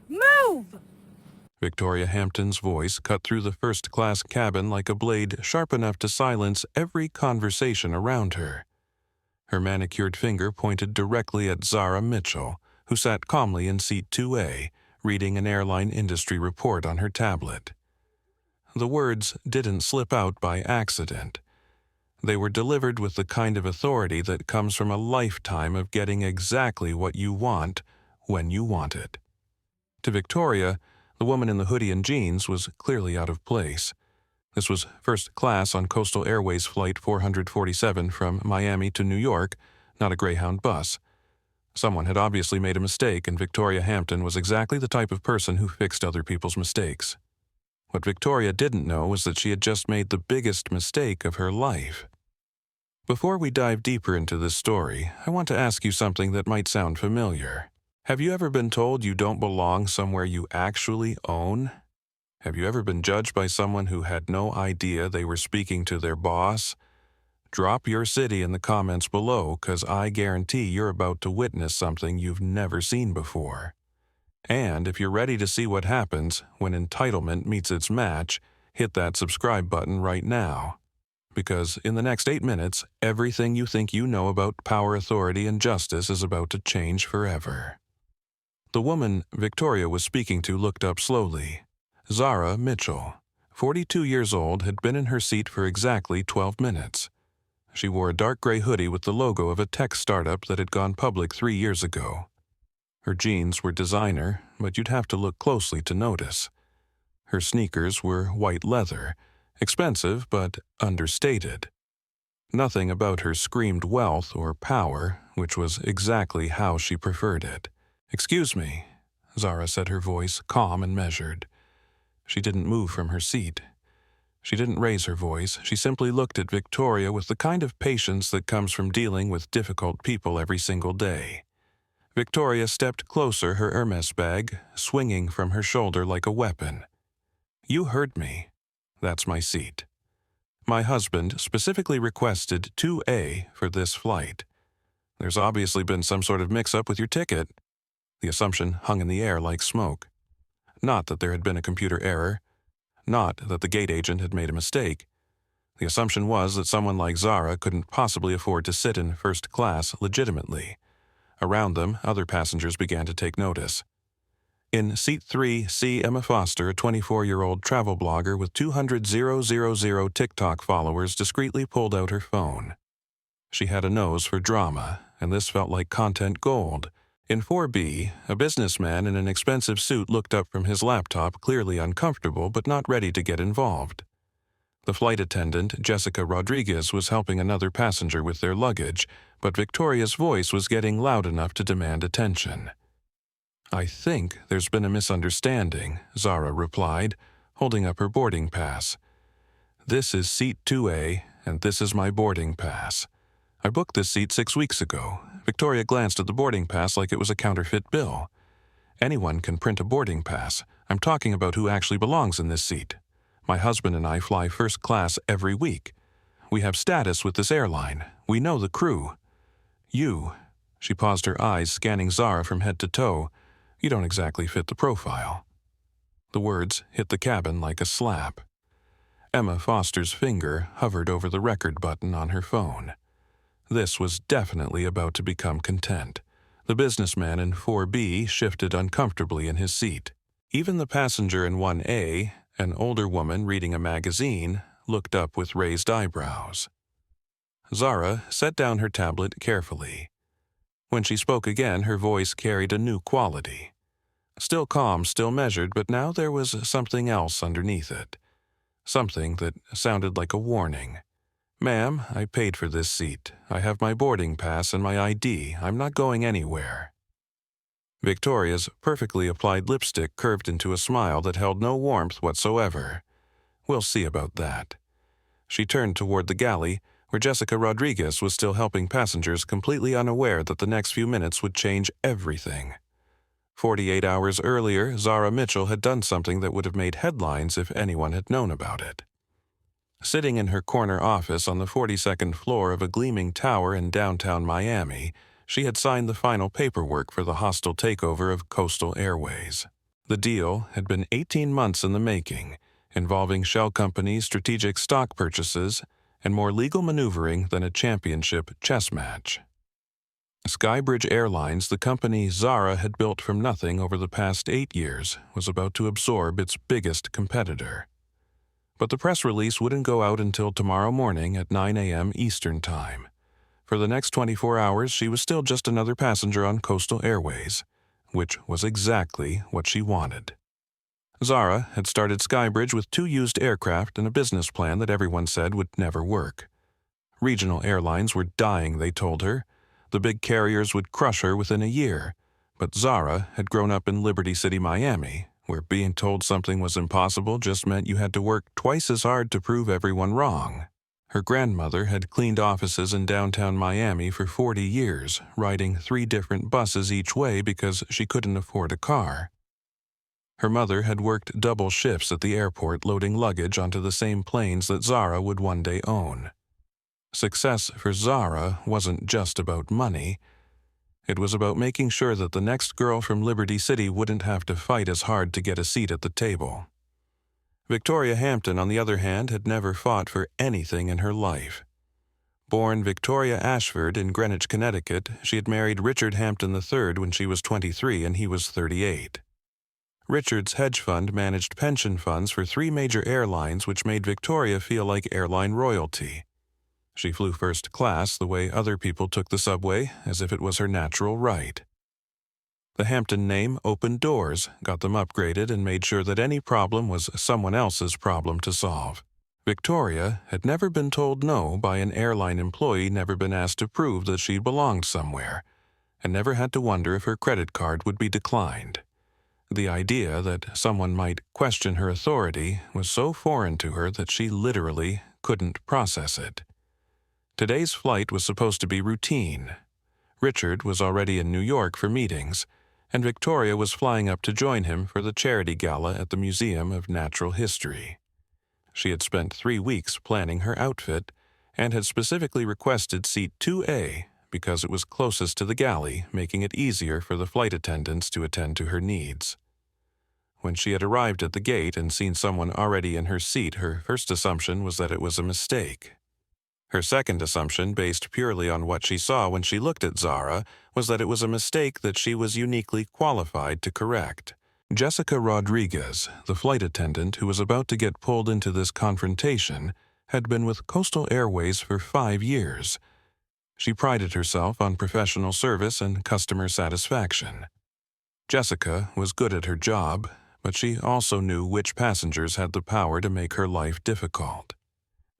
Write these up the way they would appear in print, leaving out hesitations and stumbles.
Move! Victoria Hampton's voice cut through the first-class cabin like a blade sharp enough to silence every conversation around her. Her manicured finger pointed directly at Zara Mitchell, who sat calmly in seat 2A, reading an airline industry report on her tablet. The words didn't slip out by accident. They were delivered with the kind of authority that comes from a lifetime of getting exactly what you want when you want it. To Victoria, the woman in the hoodie and jeans was clearly out of place. This was first class on Coastal Airways Flight 447 from Miami to New York, not a Greyhound bus. Someone had obviously made a mistake, and Victoria Hampton was exactly the type of person who fixed other people's mistakes. What Victoria didn't know was that she had just made the biggest mistake of her life. Before we dive deeper into this story, I want to ask you something that might sound familiar. Have you ever been told you don't belong somewhere you actually own? Have you ever been judged by someone who had no idea they were speaking to their boss? Drop your city in the comments below, 'cause I guarantee you're about to witness something you've never seen before. And if you're ready to see what happens when entitlement meets its match, hit that subscribe button right now. Because in the next 8 minutes, everything you think you know about power, authority, and justice is about to change forever. The woman Victoria was speaking to looked up slowly. Zara Mitchell, 42 years old, had been in her seat for exactly 12 minutes. She wore a dark gray hoodie with the logo of a tech startup that had gone public 3 years ago. Her jeans were designer, but you'd have to look closely to notice. Her sneakers were white leather, expensive but understated. Nothing about her screamed wealth or power, which was exactly how she preferred it. "Excuse me," Zara said, her voice calm and measured. She didn't move from her seat. She didn't raise her voice. She simply looked at Victoria with the kind of patience that comes from dealing with difficult people every single day. Victoria stepped closer, her Hermes bag swinging from her shoulder like a weapon. "You heard me. That's my seat. My husband specifically requested 2A for this flight. There's obviously been some sort of mix-up with your ticket." The assumption hung in the air like smoke. Not that there had been a computer error. Not that the gate agent had made a mistake. The assumption was that someone like Zara couldn't possibly afford to sit in first class legitimately. Around them, other passengers began to take notice. In seat 3C, Emma Foster, a 24-year-old travel blogger with 200,000 TikTok followers, discreetly pulled out her phone. She had a nose for drama, and this felt like content gold. In 4B, a businessman in an expensive suit looked up from his laptop, clearly uncomfortable but not ready to get involved. The flight attendant, Jessica Rodriguez, was helping another passenger with their luggage, but Victoria's voice was getting loud enough to demand attention. "I think there's been a misunderstanding," Zara replied, holding up her boarding pass. "This is seat 2A, and this is my boarding pass. I booked this seat 6 weeks ago." Victoria glanced at the boarding pass like it was a counterfeit bill. "Anyone can print a boarding pass. I'm talking about who actually belongs in this seat. My husband and I fly first class every week. We have status with this airline. We know the crew. You," she paused, her eyes scanning Zara from head to toe, "you don't exactly fit the profile." The words hit the cabin like a slap. Emma Foster's finger hovered over the record button on her phone. This was definitely about to become content. The businessman in 4B shifted uncomfortably in his seat. Even the passenger in 1A, an older woman reading a magazine, looked up with raised eyebrows. Zara set down her tablet carefully. When she spoke again, her voice carried a new quality. Still calm, still measured, but now there was something else underneath it. Something that sounded like a warning. "Ma'am, I paid for this seat. I have my boarding pass and my ID. I'm not going anywhere." Victoria's perfectly applied lipstick curved into a smile that held no warmth whatsoever. "We'll see about that." She turned toward the galley, where Jessica Rodriguez was still helping passengers, completely unaware that the next few minutes would change everything. 48 hours earlier, Zara Mitchell had done something that would have made headlines if anyone had known about it. Sitting in her corner office on the 42nd floor of a gleaming tower in downtown Miami, she had signed the final paperwork for the hostile takeover of Coastal Airways. The deal had been 18 months in the making, involving shell companies' strategic stock purchases and more legal maneuvering than a championship chess match. Skybridge Airlines, the company Zara had built from nothing over the past 8 years, was about to absorb its biggest competitor. But the press release wouldn't go out until tomorrow morning at 9 a.m. Eastern Time. For the next 24 hours, she was still just another passenger on Coastal Airways, which was exactly what she wanted. Zara had started Skybridge with 2 used aircraft and a business plan that everyone said would never work. Regional airlines were dying, they told her. The big carriers would crush her within a year. But Zara had grown up in Liberty City, Miami, where being told something was impossible just meant you had to work twice as hard to prove everyone wrong. Her grandmother had cleaned offices in downtown Miami for 40 years, riding 3 different buses each way because she couldn't afford a car. Her mother had worked double shifts at the airport loading luggage onto the same planes that Zara would one day own. Success for Zara wasn't just about money. It was about making sure that the next girl from Liberty City wouldn't have to fight as hard to get a seat at the table. Victoria Hampton, on the other hand, had never fought for anything in her life. Born Victoria Ashford in Greenwich, Connecticut, she had married Richard Hampton III when she was 23 and he was 38. Richard's hedge fund managed pension funds for 3 major airlines, which made Victoria feel like airline royalty. She flew first class the way other people took the subway, as if it was her natural right. The Hampton name opened doors, got them upgraded, and made sure that any problem was someone else's problem to solve. Victoria had never been told no by an airline employee, never been asked to prove that she belonged somewhere, and never had to wonder if her credit card would be declined. The idea that someone might question her authority was so foreign to her that she literally couldn't process it. Today's flight was supposed to be routine. Richard was already in New York for meetings, and Victoria was flying up to join him for the charity gala at the Museum of Natural History. She had spent 3 weeks planning her outfit and had specifically requested seat 2A because it was closest to the galley, making it easier for the flight attendants to attend to her needs. When she had arrived at the gate and seen someone already in her seat, her first assumption was that it was a mistake. Her second assumption, based purely on what she saw when she looked at Zara, was that it was a mistake that she was uniquely qualified to correct. Jessica Rodriguez, the flight attendant who was about to get pulled into this confrontation, had been with Coastal Airways for 5 years. She prided herself on professional service and customer satisfaction. Jessica was good at her job, but she also knew which passengers had the power to make her life difficult.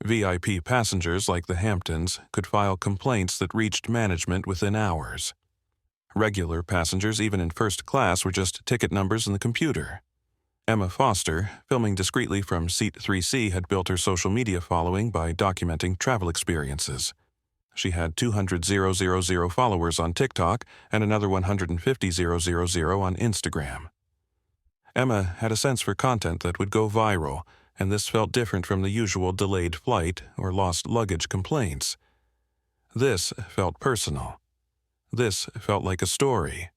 VIP passengers like the Hamptons could file complaints that reached management within hours. Regular passengers, even in first class, were just ticket numbers in the computer. Emma Foster, filming discreetly from Seat 3C, had built her social media following by documenting travel experiences. She had 200,000 followers on TikTok and another 150,000 on Instagram. Emma had a sense for content that would go viral, and this felt different from the usual delayed flight or lost luggage complaints. This felt personal. This felt like a story.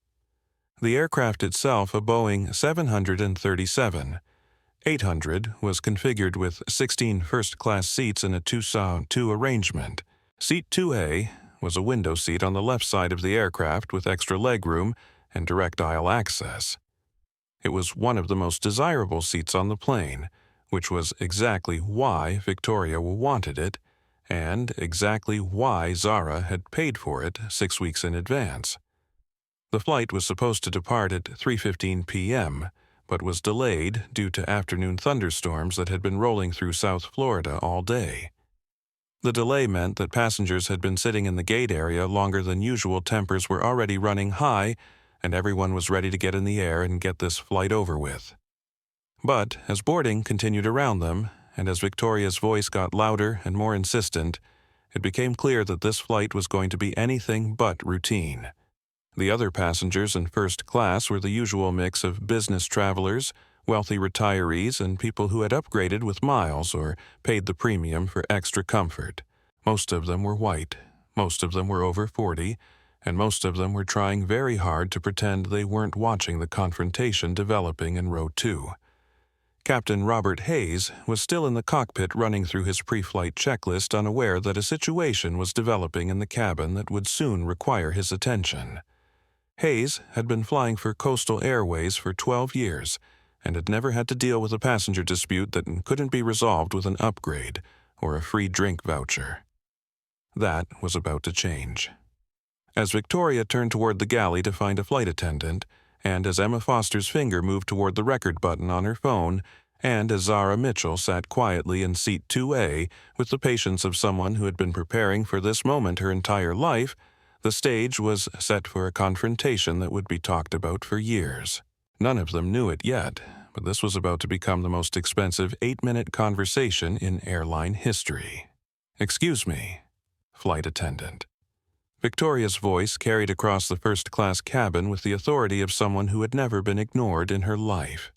The aircraft itself, a Boeing 737. 800 was configured with 16 first-class seats in a Tucson 2 arrangement. Seat 2A was a window seat on the left side of the aircraft with extra legroom and direct aisle access. It was one of the most desirable seats on the plane, which was exactly why Victoria wanted it, and exactly why Zara had paid for it 6 weeks in advance. The flight was supposed to depart at 3:15 p.m., but was delayed due to afternoon thunderstorms that had been rolling through South Florida all day. The delay meant that passengers had been sitting in the gate area longer than usual. Tempers were already running high, and everyone was ready to get in the air and get this flight over with. But as boarding continued around them, and as Victoria's voice got louder and more insistent, it became clear that this flight was going to be anything but routine. The other passengers in first class were the usual mix of business travelers, wealthy retirees, and people who had upgraded with miles or paid the premium for extra comfort. Most of them were white, most of them were over 40, and most of them were trying very hard to pretend they weren't watching the confrontation developing in row 2. Captain Robert Hayes was still in the cockpit running through his pre-flight checklist, unaware that a situation was developing in the cabin that would soon require his attention. Hayes had been flying for Coastal Airways for 12 years and had never had to deal with a passenger dispute that couldn't be resolved with an upgrade or a free drink voucher. That was about to change. As Victoria turned toward the galley to find a flight attendant, and as Emma Foster's finger moved toward the record button on her phone, and as Zara Mitchell sat quietly in seat 2A with the patience of someone who had been preparing for this moment her entire life, the stage was set for a confrontation that would be talked about for years. None of them knew it yet, but this was about to become the most expensive 8-minute conversation in airline history. "Excuse me, flight attendant." Victoria's voice carried across the first-class cabin with the authority of someone who had never been ignored in her life.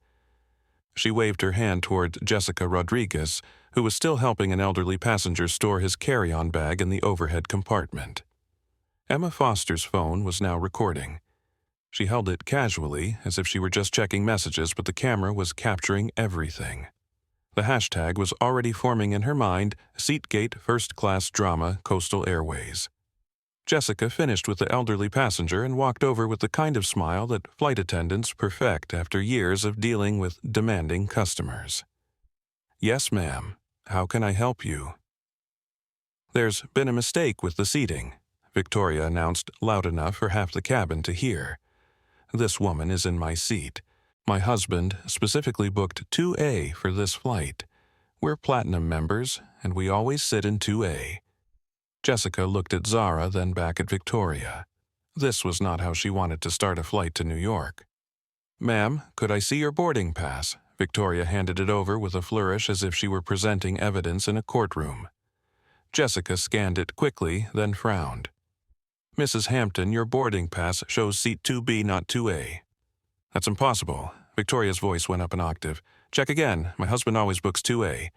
She waved her hand toward Jessica Rodriguez, who was still helping an elderly passenger store his carry-on bag in the overhead compartment. Emma Foster's phone was now recording. She held it casually, as if she were just checking messages, but the camera was capturing everything. The hashtag was already forming in her mind, "Seatgate First Class Drama, Coastal Airways." Jessica finished with the elderly passenger and walked over with the kind of smile that flight attendants perfect after years of dealing with demanding customers. "Yes, ma'am. How can I help you?" "There's been a mistake with the seating," Victoria announced loud enough for half the cabin to hear. "This woman is in my seat. My husband specifically booked 2A for this flight. We're Platinum members, and we always sit in 2A. Jessica looked at Zara, then back at Victoria. This was not how she wanted to start a flight to New York. "Ma'am, could I see your boarding pass?" Victoria handed it over with a flourish as if she were presenting evidence in a courtroom. Jessica scanned it quickly, then frowned. "Mrs. Hampton, your boarding pass shows seat 2B, not 2A. "That's impossible." Victoria's voice went up an octave. "Check again. My husband always books 2A.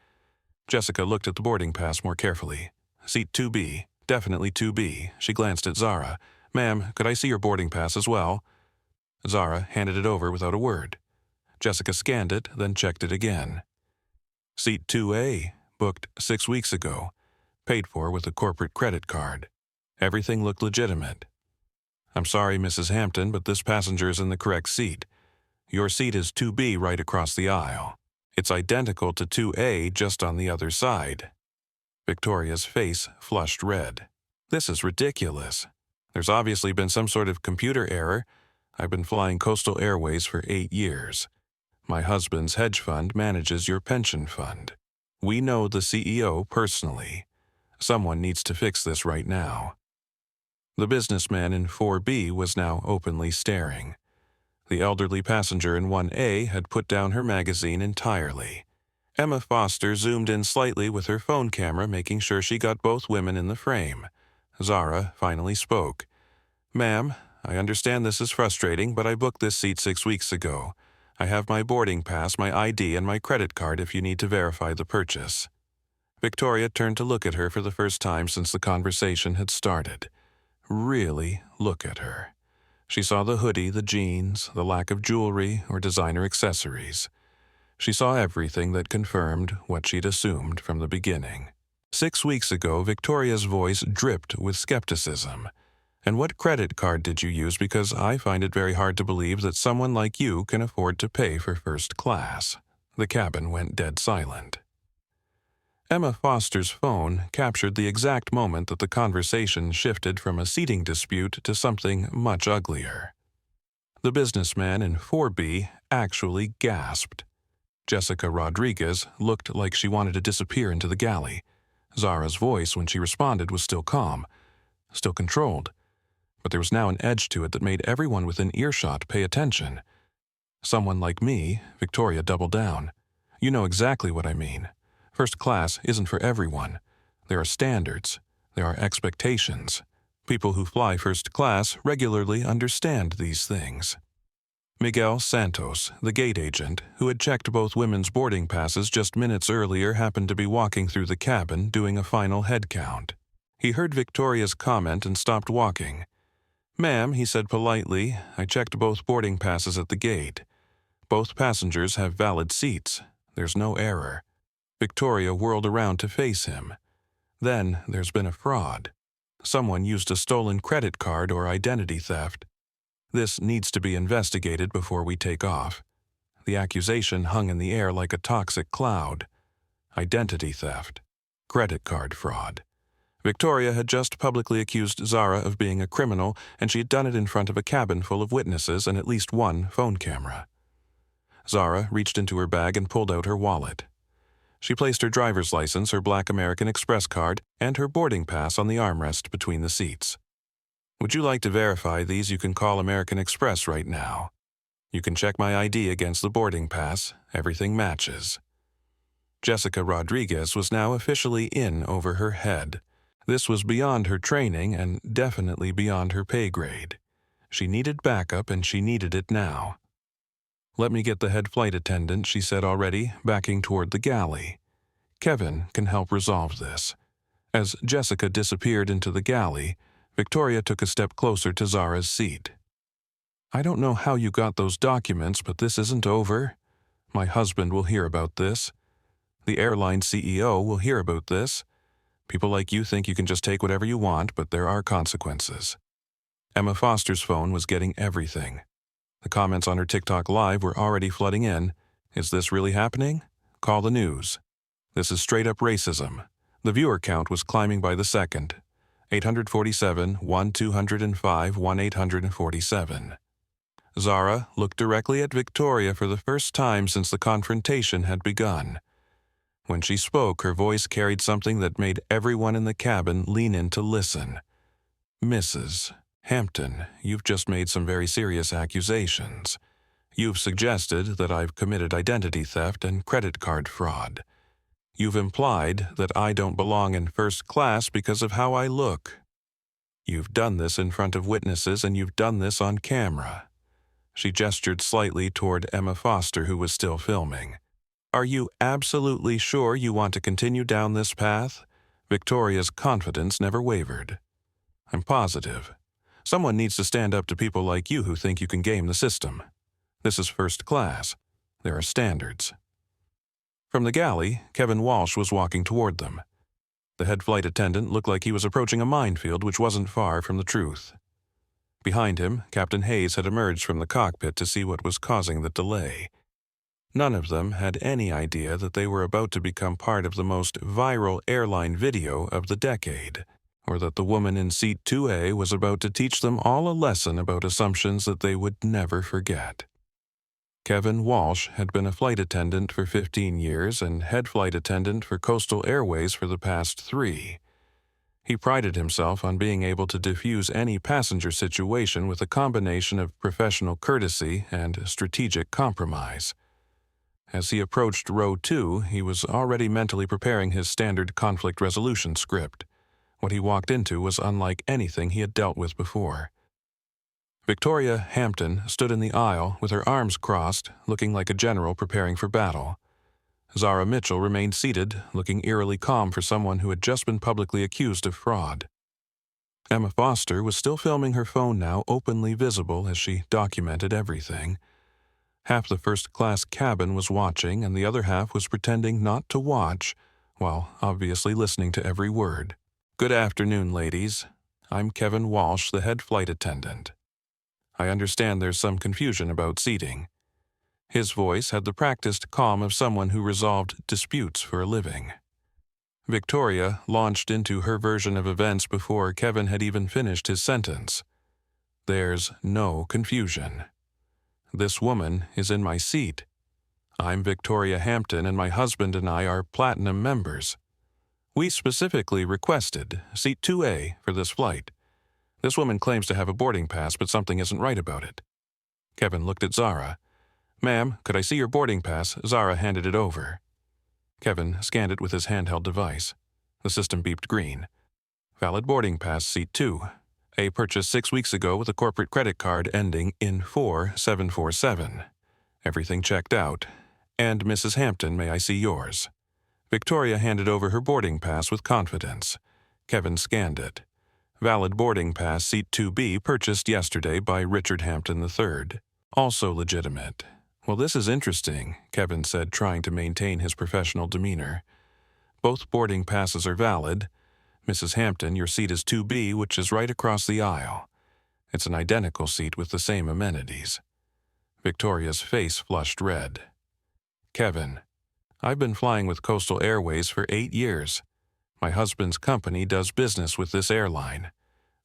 Jessica looked at the boarding pass more carefully. "Seat 2B. Definitely 2B. She glanced at Zara. "Ma'am, could I see your boarding pass as well?" Zara handed it over without a word. Jessica scanned it, then checked it again. "Seat 2A. Booked 6 weeks ago. Paid for with a corporate credit card. Everything looked legitimate. I'm sorry, Mrs. Hampton, but this passenger is in the correct seat. Your seat is 2B right across the aisle. It's identical to 2A just on the other side." Victoria's face flushed red. "This is ridiculous. There's obviously been some sort of computer error. I've been flying Coastal Airways for 8 years. My husband's hedge fund manages your pension fund. We know the CEO personally. Someone needs to fix this right now." The businessman in 4B was now openly staring. The elderly passenger in 1A had put down her magazine entirely. Emma Foster zoomed in slightly with her phone camera, making sure she got both women in the frame. Zara finally spoke. "Ma'am, I understand this is frustrating, but I booked this seat 6 weeks ago. I have my boarding pass, my ID, and my credit card if you need to verify the purchase." Victoria turned to look at her for the first time since the conversation had started. Really look at her. She saw the hoodie, the jeans, the lack of jewelry or designer accessories. She saw everything that confirmed what she'd assumed from the beginning. 6 weeks ago, Victoria's voice dripped with skepticism. "And what credit card did you use? Because I find it very hard to believe that someone like you can afford to pay for first class." The cabin went dead silent. Emma Foster's phone captured the exact moment that the conversation shifted from a seating dispute to something much uglier. The businessman in 4B actually gasped. Jessica Rodriguez looked like she wanted to disappear into the galley. Zara's voice, when she responded, was still calm, still controlled, but there was now an edge to it that made everyone within earshot pay attention. "Someone like me," Victoria doubled down. "You know exactly what I mean. First class isn't for everyone. There are standards. There are expectations. People who fly first class regularly understand these things." Miguel Santos, the gate agent, who had checked both women's boarding passes just minutes earlier, happened to be walking through the cabin doing a final head count. He heard Victoria's comment and stopped walking. "Ma'am," he said politely, "I checked both boarding passes at the gate. Both passengers have valid seats. There's no error." Victoria whirled around to face him. "Then there's been a fraud. Someone used a stolen credit card or identity theft. This needs to be investigated before we take off." The accusation hung in the air like a toxic cloud. Identity theft. Credit card fraud. Victoria had just publicly accused Zara of being a criminal, and she had done it in front of a cabin full of witnesses and at least one phone camera. Zara reached into her bag and pulled out her wallet. She placed her driver's license, her Black American Express card, and her boarding pass on the armrest between the seats. "Would you like to verify these? You can call American Express right now. You can check my ID against the boarding pass. Everything matches." Jessica Rodriguez was now officially in over her head. This was beyond her training and definitely beyond her pay grade. She needed backup, and she needed it now. "Let me get the head flight attendant," she said already, backing toward the galley. "Kevin can help resolve this." As Jessica disappeared into the galley, Victoria took a step closer to Zara's seat. "I don't know how you got those documents, but this isn't over. My husband will hear about this. The airline CEO will hear about this. People like you think you can just take whatever you want, but there are consequences." Emma Foster's phone was getting everything. The comments on her TikTok Live were already flooding in. "Is this really happening? Call the news. This is straight-up racism." The viewer count was climbing by the second. 847, 1-205, 1-847. Zara looked directly at Victoria for the first time since the confrontation had begun. When she spoke, her voice carried something that made everyone in the cabin lean in to listen. "Mrs. Hampton, you've just made some very serious accusations. You've suggested that I've committed identity theft and credit card fraud. You've implied that I don't belong in first class because of how I look. You've done this in front of witnesses, and you've done this on camera." She gestured slightly toward Emma Foster, who was still filming. "Are you absolutely sure you want to continue down this path?" Victoria's confidence never wavered. "I'm positive. Someone needs to stand up to people like you who think you can game the system. This is first class. There are standards." From the galley, Kevin Walsh was walking toward them. The head flight attendant looked like he was approaching a minefield which wasn't far from the truth. Behind him, Captain Hayes had emerged from the cockpit to see what was causing the delay. None of them had any idea that they were about to become part of the most viral airline video of the decade, or that the woman in seat 2A was about to teach them all a lesson about assumptions that they would never forget. Kevin Walsh had been a flight attendant for 15 years and head flight attendant for Coastal Airways for the past 3. He prided himself on being able to diffuse any passenger situation with a combination of professional courtesy and strategic compromise. As he approached row 2, he was already mentally preparing his standard conflict resolution script. What he walked into was unlike anything he had dealt with before. Victoria Hampton stood in the aisle with her arms crossed, looking like a general preparing for battle. Zara Mitchell remained seated, looking eerily calm for someone who had just been publicly accused of fraud. Emma Foster was still filming her phone now, openly visible as she documented everything. Half the first-class cabin was watching, and the other half was pretending not to watch, while obviously listening to every word. "Good afternoon, ladies. I'm Kevin Walsh, the head flight attendant. I understand there's some confusion about seating." His voice had the practiced calm of someone who resolved disputes for a living. Victoria launched into her version of events before Kevin had even finished his sentence. "There's no confusion. This woman is in my seat. I'm Victoria Hampton, and my husband and I are Platinum members. We specifically requested seat 2A for this flight. This woman claims to have a boarding pass, but something isn't right about it." Kevin looked at Zara. "Ma'am, could I see your boarding pass?" Zara handed it over. Kevin scanned it with his handheld device. The system beeped green. "Valid boarding pass, seat 2. A purchase 6 weeks ago with a corporate credit card ending in 4747. Everything checked out. And Mrs. Hampton, may I see yours?" Victoria handed over her boarding pass with confidence. Kevin scanned it. Valid boarding pass seat 2B purchased yesterday by Richard Hampton III. Also legitimate. Well, this is interesting, Kevin said, trying to maintain his professional demeanor. Both boarding passes are valid. Mrs. Hampton, your seat is 2B, which is right across the aisle. It's an identical seat with the same amenities. Victoria's face flushed red. Kevin, I've been flying with Coastal Airways for 8 years. My husband's company does business with this airline.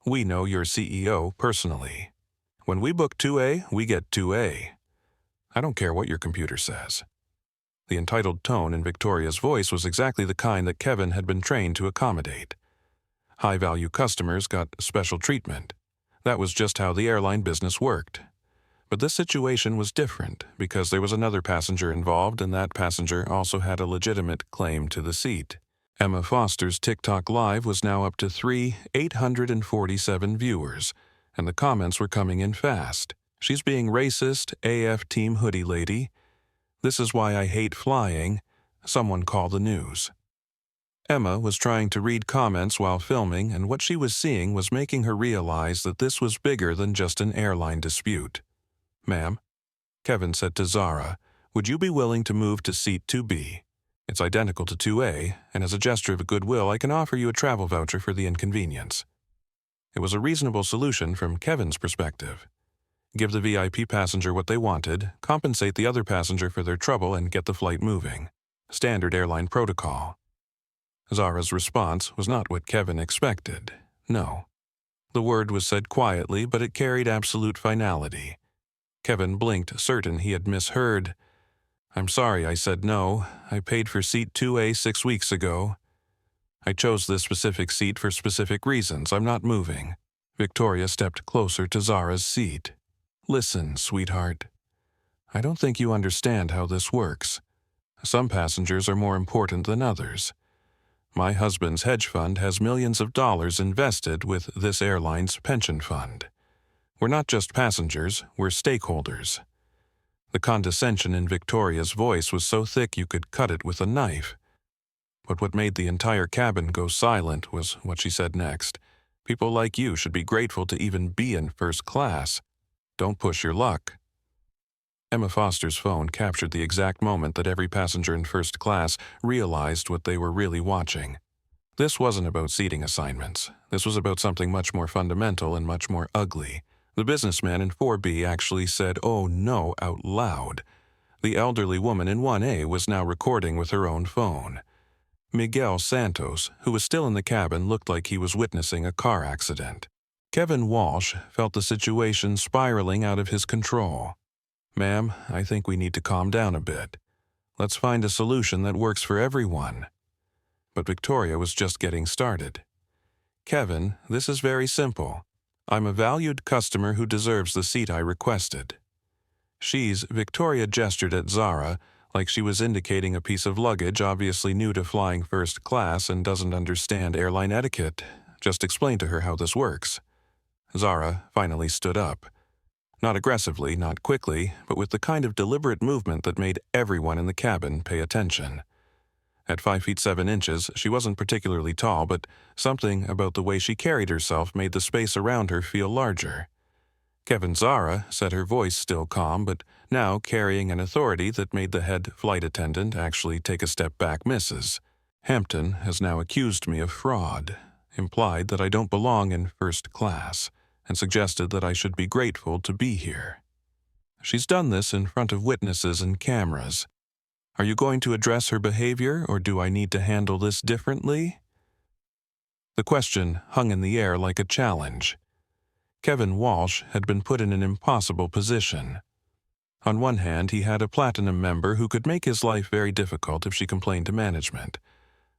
We know your CEO personally. When we book 2A, we get 2A. I don't care what your computer says. The entitled tone in Victoria's voice was exactly the kind that Kevin had been trained to accommodate. High-value customers got special treatment. That was just how the airline business worked. But this situation was different because there was another passenger involved, and that passenger also had a legitimate claim to the seat. Emma Foster's TikTok Live was now up to 847 viewers, and the comments were coming in fast. She's being racist, AF Team Hoodie Lady. This is why I hate flying. Someone call the news. Emma was trying to read comments while filming, and what she was seeing was making her realize that this was bigger than just an airline dispute. Ma'am, Kevin said to Zara, would you be willing to move to seat 2B? It's identical to 2A, and as a gesture of goodwill, I can offer you a travel voucher for the inconvenience. It was a reasonable solution from Kevin's perspective. Give the VIP passenger what they wanted, compensate the other passenger for their trouble, and get the flight moving. Standard airline protocol. Zara's response was not what Kevin expected. No. The word was said quietly, but it carried absolute finality. Kevin blinked, certain he had misheard. I'm sorry I said no. I paid for seat 2A 6 weeks ago. I chose this specific seat for specific reasons. I'm not moving. Victoria stepped closer to Zara's seat. Listen, sweetheart. I don't think you understand how this works. Some passengers are more important than others. My husband's hedge fund has millions of dollars invested with this airline's pension fund. We're not just passengers, we're stakeholders. The condescension in Victoria's voice was so thick you could cut it with a knife. But what made the entire cabin go silent was what she said next. People like you should be grateful to even be in first class. Don't push your luck. Emma Foster's phone captured the exact moment that every passenger in first class realized what they were really watching. This wasn't about seating assignments. This was about something much more fundamental and much more ugly. The businessman in 4B actually said, "Oh no," out loud. The elderly woman in 1A was now recording with her own phone. Miguel Santos, who was still in the cabin, looked like he was witnessing a car accident. Kevin Walsh felt the situation spiraling out of his control. Ma'am, I think we need to calm down a bit. Let's find a solution that works for everyone. But Victoria was just getting started. Kevin, this is very simple. I'm a valued customer who deserves the seat I requested. Victoria gestured at Zara, like she was indicating a piece of luggage obviously new to flying first class and doesn't understand airline etiquette. Just explain to her how this works. Zara finally stood up. Not aggressively, not quickly, but with the kind of deliberate movement that made everyone in the cabin pay attention. At 5 feet 7 inches, she wasn't particularly tall, but something about the way she carried herself made the space around her feel larger. Zara said, her voice still calm, but now carrying an authority that made the head flight attendant actually take a step back. Mrs. Hampton has now accused me of fraud, implied that I don't belong in first class, and suggested that I should be grateful to be here. She's done this in front of witnesses and cameras. Are you going to address her behavior, or do I need to handle this differently? The question hung in the air like a challenge. Kevin Walsh had been put in an impossible position. On one hand, he had a platinum member who could make his life very difficult if she complained to management.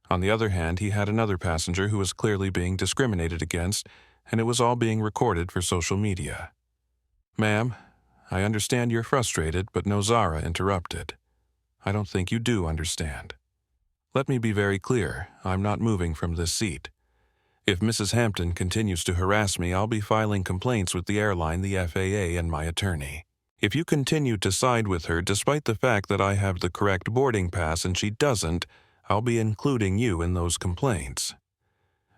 On the other hand, he had another passenger who was clearly being discriminated against, and it was all being recorded for social media. Ma'am, I understand you're frustrated, but no, Zara interrupted. I don't think you do understand. Let me be very clear, I'm not moving from this seat. If Mrs. Hampton continues to harass me, I'll be filing complaints with the airline, the FAA, and my attorney. If you continue to side with her despite the fact that I have the correct boarding pass and she doesn't, I'll be including you in those complaints.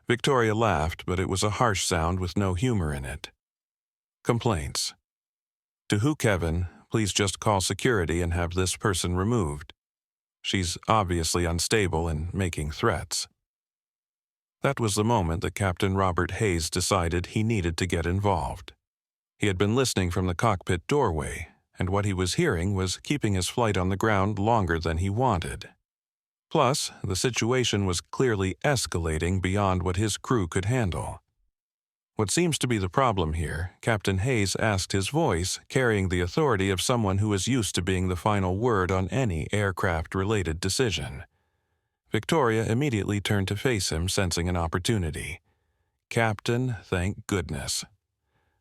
Victoria laughed, but it was a harsh sound with no humor in it. Complaints. To who, Kevin? Please just call security and have this person removed. She's obviously unstable and making threats. That was the moment that Captain Robert Hayes decided he needed to get involved. He had been listening from the cockpit doorway, and what he was hearing was keeping his flight on the ground longer than he wanted. Plus, the situation was clearly escalating beyond what his crew could handle. What seems to be the problem here, Captain Hayes asked, his voice carrying the authority of someone who is used to being the final word on any aircraft-related decision. Victoria immediately turned to face him, sensing an opportunity. Captain, thank goodness.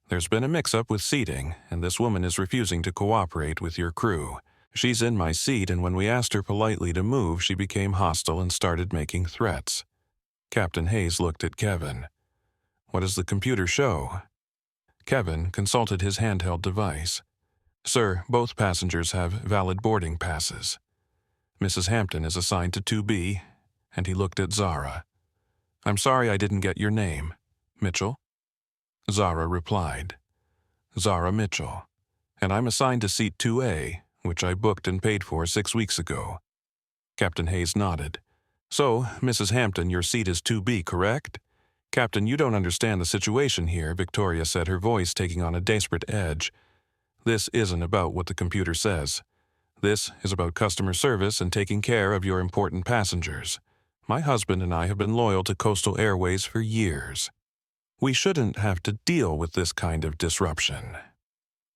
There's been a mix-up with seating, and this woman is refusing to cooperate with your crew. She's in my seat, and when we asked her politely to move, she became hostile and started making threats. Captain Hayes looked at Kevin. What does the computer show? Kevin consulted his handheld device. Sir, both passengers have valid boarding passes. Mrs. Hampton is assigned to 2B, and he looked at Zara. I'm sorry I didn't get your name. Mitchell? Zara replied. Zara Mitchell. And I'm assigned to seat 2A, which I booked and paid for 6 weeks ago. Captain Hayes nodded. So, Mrs. Hampton, your seat is 2B, correct? Captain, you don't understand the situation here, Victoria said, her voice taking on a desperate edge. This isn't about what the computer says. This is about customer service and taking care of your important passengers. My husband and I have been loyal to Coastal Airways for years. We shouldn't have to deal with this kind of disruption.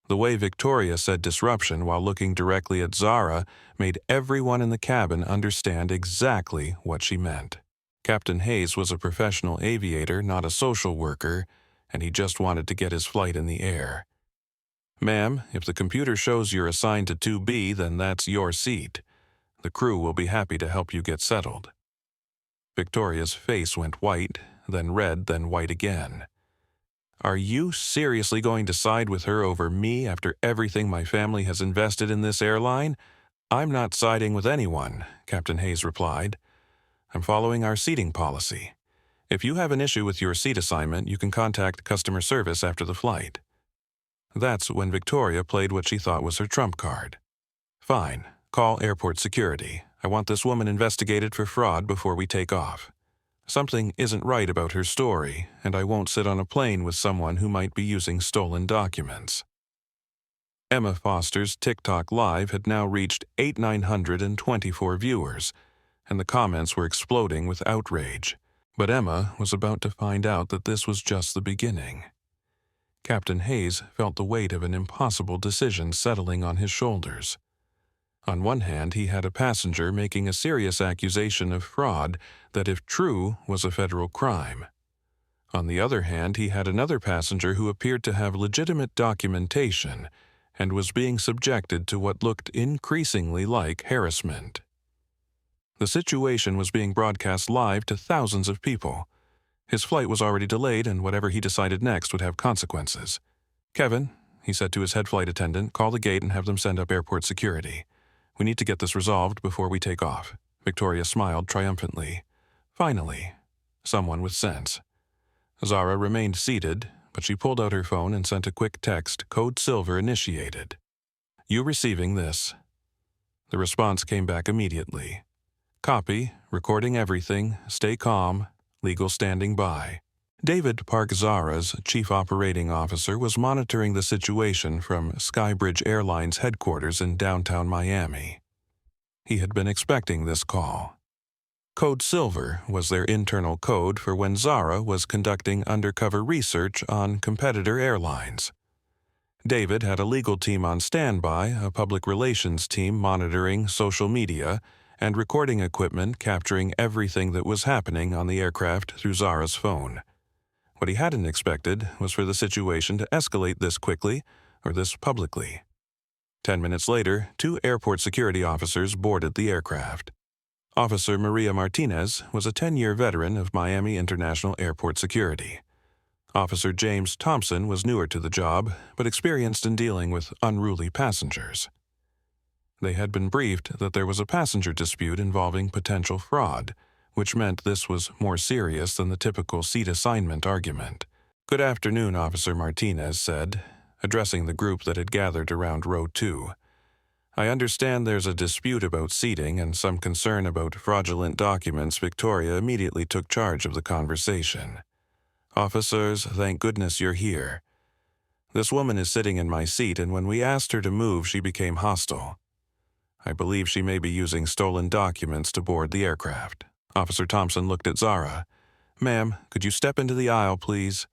The way Victoria said disruption while looking directly at Zara made everyone in the cabin understand exactly what she meant. Captain Hayes was a professional aviator, not a social worker, and he just wanted to get his flight in the air. Ma'am, if the computer shows you're assigned to 2B, then that's your seat. The crew will be happy to help you get settled. Victoria's face went white, then red, then white again. Are you seriously going to side with her over me after everything my family has invested in this airline? I'm not siding with anyone, Captain Hayes replied. I'm following our seating policy. If you have an issue with your seat assignment, you can contact customer service after the flight. That's when Victoria played what she thought was her trump card. Fine, call airport security. I want this woman investigated for fraud before we take off. Something isn't right about her story, and I won't sit on a plane with someone who might be using stolen documents. Emma Foster's TikTok Live had now reached 8,924 viewers, and the comments were exploding with outrage. But Emma was about to find out that this was just the beginning. Captain Hayes felt the weight of an impossible decision settling on his shoulders. On one hand, he had a passenger making a serious accusation of fraud that, if true, was a federal crime. On the other hand, he had another passenger who appeared to have legitimate documentation and was being subjected to what looked increasingly like harassment. The situation was being broadcast live to thousands of people. His flight was already delayed, and whatever he decided next would have consequences. Kevin, he said to his head flight attendant, call the gate and have them send up airport security. We need to get this resolved before we take off. Victoria smiled triumphantly. Finally, someone with sense. Zara remained seated, but she pulled out her phone and sent a quick text, code silver initiated. You receiving this? The response came back immediately. Copy, recording everything, stay calm, legal standing by. David Park Zara's chief operating officer was monitoring the situation from Skybridge Airlines headquarters in downtown Miami. He had been expecting this call. Code Silver was their internal code for when Zara was conducting undercover research on competitor airlines. David had a legal team on standby, a public relations team monitoring social media, and recording equipment capturing everything that was happening on the aircraft through Zara's phone. What he hadn't expected was for the situation to escalate this quickly or this publicly. 10 minutes later, 2 airport security officers boarded the aircraft. Officer Maria Martinez was a 10-year veteran of Miami International Airport Security. Officer James Thompson was newer to the job, but experienced in dealing with unruly passengers. They had been briefed that there was a passenger dispute involving potential fraud, which meant this was more serious than the typical seat assignment argument. "Good afternoon, Officer Martinez said, addressing the group that had gathered around row 2. "I understand there's a dispute about seating and some concern about fraudulent documents." Victoria immediately took charge of the conversation. "Officers, thank goodness you're here. This woman is sitting in my seat, and when we asked her to move, she became hostile. I believe she may be using stolen documents to board the aircraft." Officer Thompson looked at Zara. "Ma'am, could you step into the aisle, please?"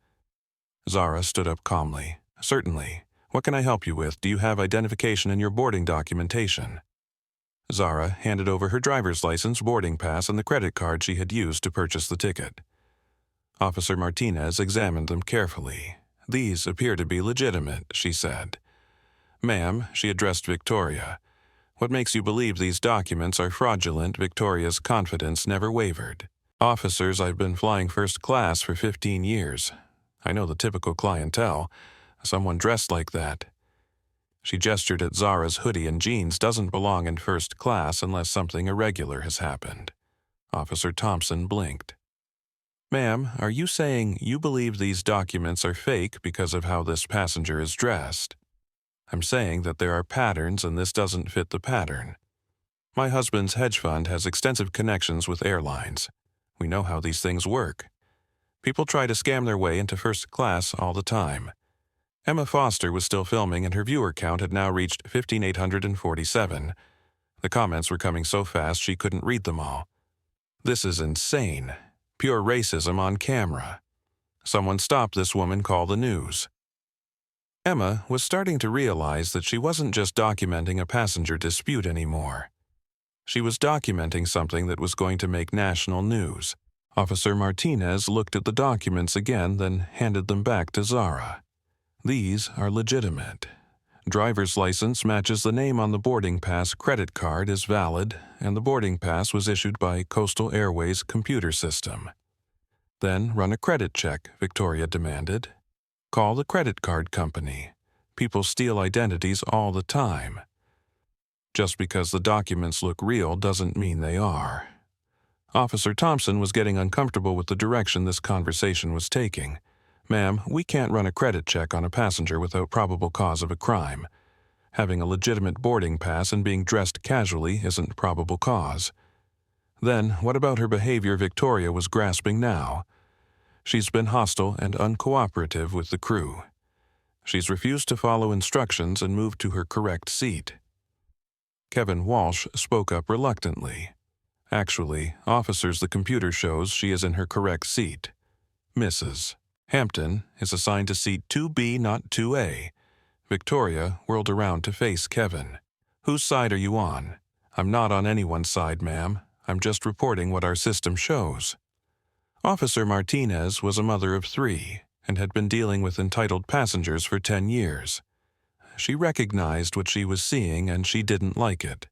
Zara stood up calmly. "Certainly. What can I help you with? Do you have identification in your boarding documentation?" Zara handed over her driver's license, boarding pass, and the credit card she had used to purchase the ticket. Officer Martinez examined them carefully. "These appear to be legitimate," she said. "Ma'am," she addressed Victoria, "what makes you believe these documents are fraudulent?" Victoria's confidence never wavered. "Officers, I've been flying first class for 15 years. I know the typical clientele. Someone dressed like that." She gestured at Zara's hoodie and jeans. "Doesn't belong in first class unless something irregular has happened." Officer Thompson blinked. "Ma'am, are you saying you believe these documents are fake because of how this passenger is dressed?" "I'm saying that there are patterns and this doesn't fit the pattern. My husband's hedge fund has extensive connections with airlines. We know how these things work. People try to scam their way into first class all the time." Emma Foster was still filming, and her viewer count had now reached 15,847. The comments were coming so fast she couldn't read them all. "This is insane. Pure racism on camera. Someone stop this woman, call the news." Emma was starting to realize that she wasn't just documenting a passenger dispute anymore. She was documenting something that was going to make national news. Officer Martinez looked at the documents again, then handed them back to Zara. "These are legitimate. Driver's license matches the name on the boarding pass, credit card is valid, and the boarding pass was issued by Coastal Airways computer system." "Then run a credit check," Victoria demanded. "Call the credit card company. People steal identities all the time. Just because the documents look real doesn't mean they are." Officer Thompson was getting uncomfortable with the direction this conversation was taking. "Ma'am, we can't run a credit check on a passenger without probable cause of a crime. Having a legitimate boarding pass and being dressed casually isn't probable cause." "Then what about her behavior?" Victoria was grasping now. "She's been hostile and uncooperative with the crew. She's refused to follow instructions and moved to her correct seat." Kevin Walsh spoke up reluctantly. "Actually, officers, the computer shows she is in her correct seat. Mrs. Hampton is assigned to seat 2B, not 2A. Victoria whirled around to face Kevin. "Whose side are you on?" "I'm not on anyone's side, ma'am. I'm just reporting what our system shows." Officer Martinez was a mother of 3 and had been dealing with entitled passengers for 10 years. She recognized what she was seeing, and she didn't like it.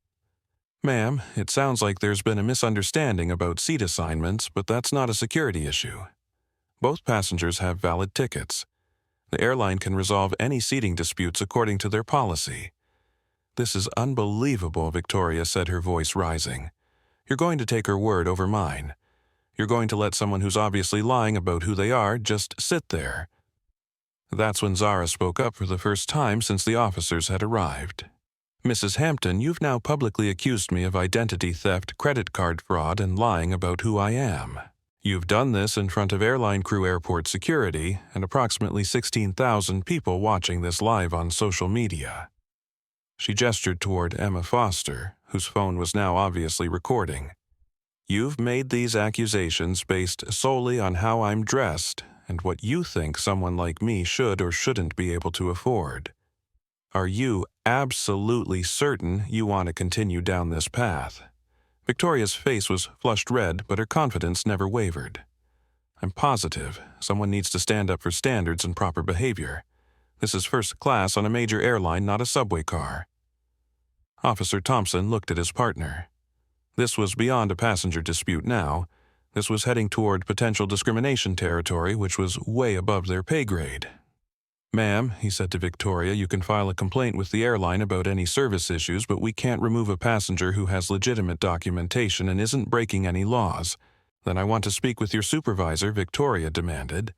"Ma'am, it sounds like there's been a misunderstanding about seat assignments, but that's not a security issue. Both passengers have valid tickets. The airline can resolve any seating disputes according to their policy." "This is unbelievable," Victoria said, her voice rising. "You're going to take her word over mine. You're going to let someone who's obviously lying about who they are just sit there." That's when Zara spoke up for the first time since the officers had arrived. "Mrs. Hampton, you've now publicly accused me of identity theft, credit card fraud, and lying about who I am. You've done this in front of airline crew, airport security, and approximately 16,000 people watching this live on social media." She gestured toward Emma Foster, whose phone was now obviously recording. "You've made these accusations based solely on how I'm dressed and what you think someone like me should or shouldn't be able to afford. Are you absolutely certain you want to continue down this path?" Victoria's face was flushed red, but her confidence never wavered. "I'm positive. Someone needs to stand up for standards and proper behavior. This is first class on a major airline, not a subway car." Officer Thompson looked at his partner. This was beyond a passenger dispute now. This was heading toward potential discrimination territory, which was way above their pay grade. "Ma'am," he said to Victoria, "you can file a complaint with the airline about any service issues, but we can't remove a passenger who has legitimate documentation and isn't breaking any laws. Then I want to speak with your supervisor, Victoria demanded.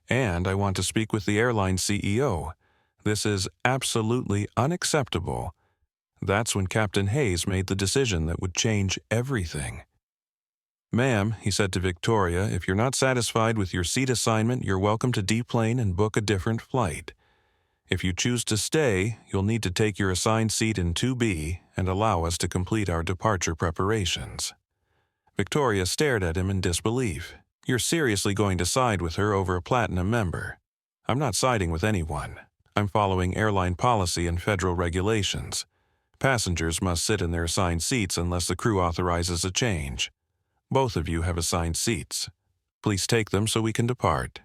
And I want to speak with the airline CEO. This is absolutely unacceptable. That's when Captain Hayes made the decision that would change everything. Ma'am, he said to Victoria, if you're not satisfied with your seat assignment, you're welcome to deplane and book a different flight. If you choose to stay, you'll need to take your assigned seat in 2B and allow us to complete our departure preparations. Victoria stared at him in disbelief. You're seriously going to side with her over a platinum member? I'm not siding with anyone. I'm following airline policy and federal regulations. Passengers must sit in their assigned seats unless the crew authorizes a change. Both of you have assigned seats. Please take them so we can depart.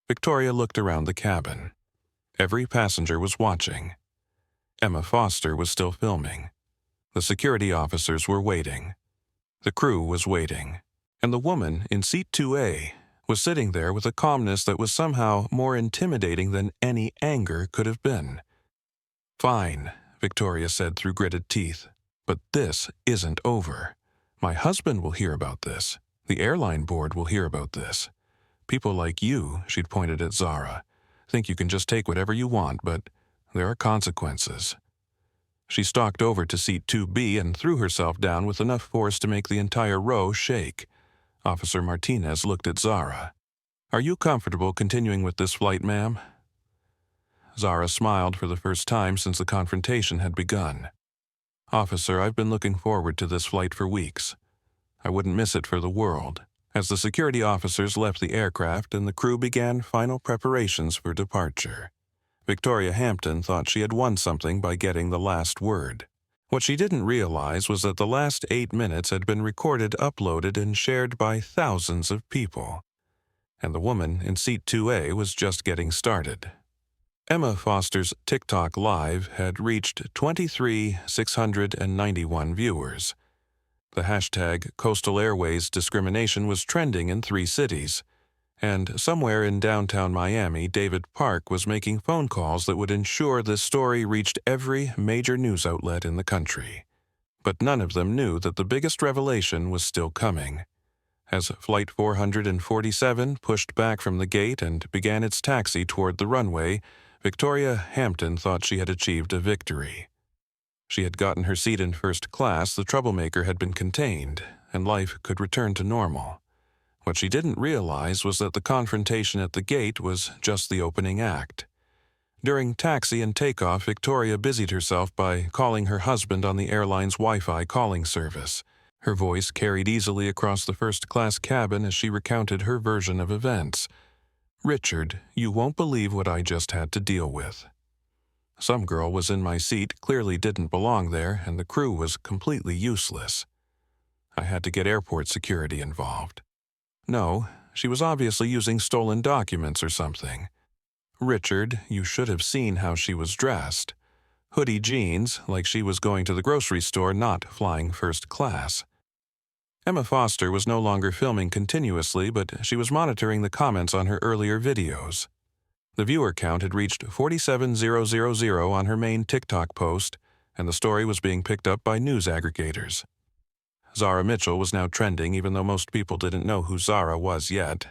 Victoria looked around the cabin. Every passenger was watching. Emma Foster was still filming. The security officers were waiting. The crew was waiting. And the woman in seat 2A was sitting there with a calmness that was somehow more intimidating than any anger could have been. Fine, Victoria said through gritted teeth, but this isn't over. My husband will hear about this. The airline board will hear about this. People like you, she'd pointed at Zara, think you can just take whatever you want, but there are consequences. She stalked over to seat 2B and threw herself down with enough force to make the entire row shake. Officer Martinez looked at Zara. Are you comfortable continuing with this flight, ma'am? Zara smiled for the first time since the confrontation had begun. Officer, I've been looking forward to this flight for weeks. I wouldn't miss it for the world. As the security officers left the aircraft and the crew began final preparations for departure, Victoria Hampton thought she had won something by getting the last word. What she didn't realize was that the last 8 minutes had been recorded, uploaded, and shared by thousands of people. And the woman in seat 2A was just getting started. Emma Foster's TikTok Live had reached 23,691 viewers. The hashtag Coastal Airways Discrimination was trending in 3 cities. And somewhere in downtown Miami, David Park was making phone calls that would ensure this story reached every major news outlet in the country. But none of them knew that the biggest revelation was still coming. As Flight 447 pushed back from the gate and began its taxi toward the runway, Victoria Hampton thought she had achieved a victory. She had gotten her seat in first class, the troublemaker had been contained, and life could return to normal. What she didn't realize was that the confrontation at the gate was just the opening act. During taxi and takeoff, Victoria busied herself by calling her husband on the airline's Wi-Fi calling service. Her voice carried easily across the first-class cabin as she recounted her version of events. Richard, you won't believe what I just had to deal with. Some girl was in my seat, clearly didn't belong there, and the crew was completely useless. I had to get airport security involved. No, she was obviously using stolen documents or something. Richard, you should have seen how she was dressed. Hoodie jeans, like she was going to the grocery store, not flying first class. Emma Foster was no longer filming continuously, but she was monitoring the comments on her earlier videos. The viewer count had reached 47,000 on her main TikTok post, and the story was being picked up by news aggregators. Zara Mitchell was now trending, even though most people didn't know who Zara was yet.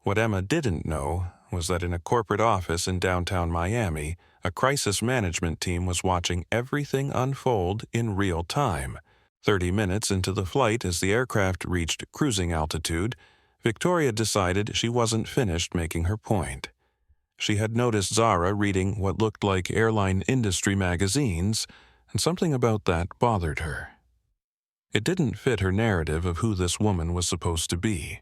What Emma didn't know was that in a corporate office in downtown Miami, a crisis management team was watching everything unfold in real time. 30 minutes into the flight, as the aircraft reached cruising altitude, Victoria decided she wasn't finished making her point. She had noticed Zara reading what looked like airline industry magazines, and something about that bothered her. It didn't fit her narrative of who this woman was supposed to be.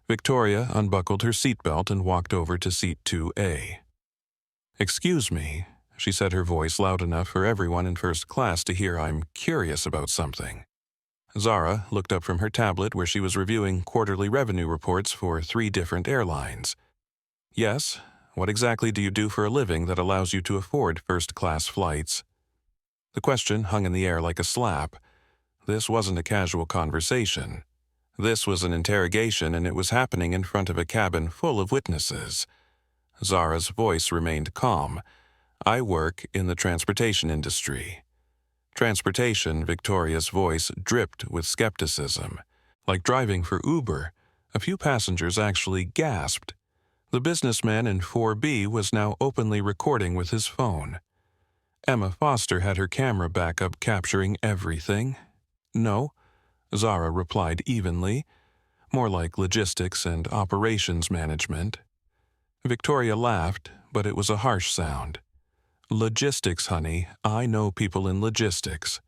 Victoria unbuckled her seatbelt and walked over to seat 2A. "Excuse me," she said, her voice loud enough for everyone in first class to hear. "I'm curious about something." Zara looked up from her tablet where she was reviewing quarterly revenue reports for 3 different airlines. "Yes, what exactly do you do for a living that allows you to afford first-class flights?" The question hung in the air like a slap. This wasn't a casual conversation. This was an interrogation, and it was happening in front of a cabin full of witnesses. Zara's voice remained calm. "I work in the transportation industry." Transportation, Victoria's voice dripped with skepticism. Like driving for Uber, a few passengers actually gasped. The businessman in 4B was now openly recording with his phone. Emma Foster had her camera backup capturing everything. No, Zara replied evenly, more like logistics and operations management. Victoria laughed, but it was a harsh sound. Logistics, honey. I know people in logistics.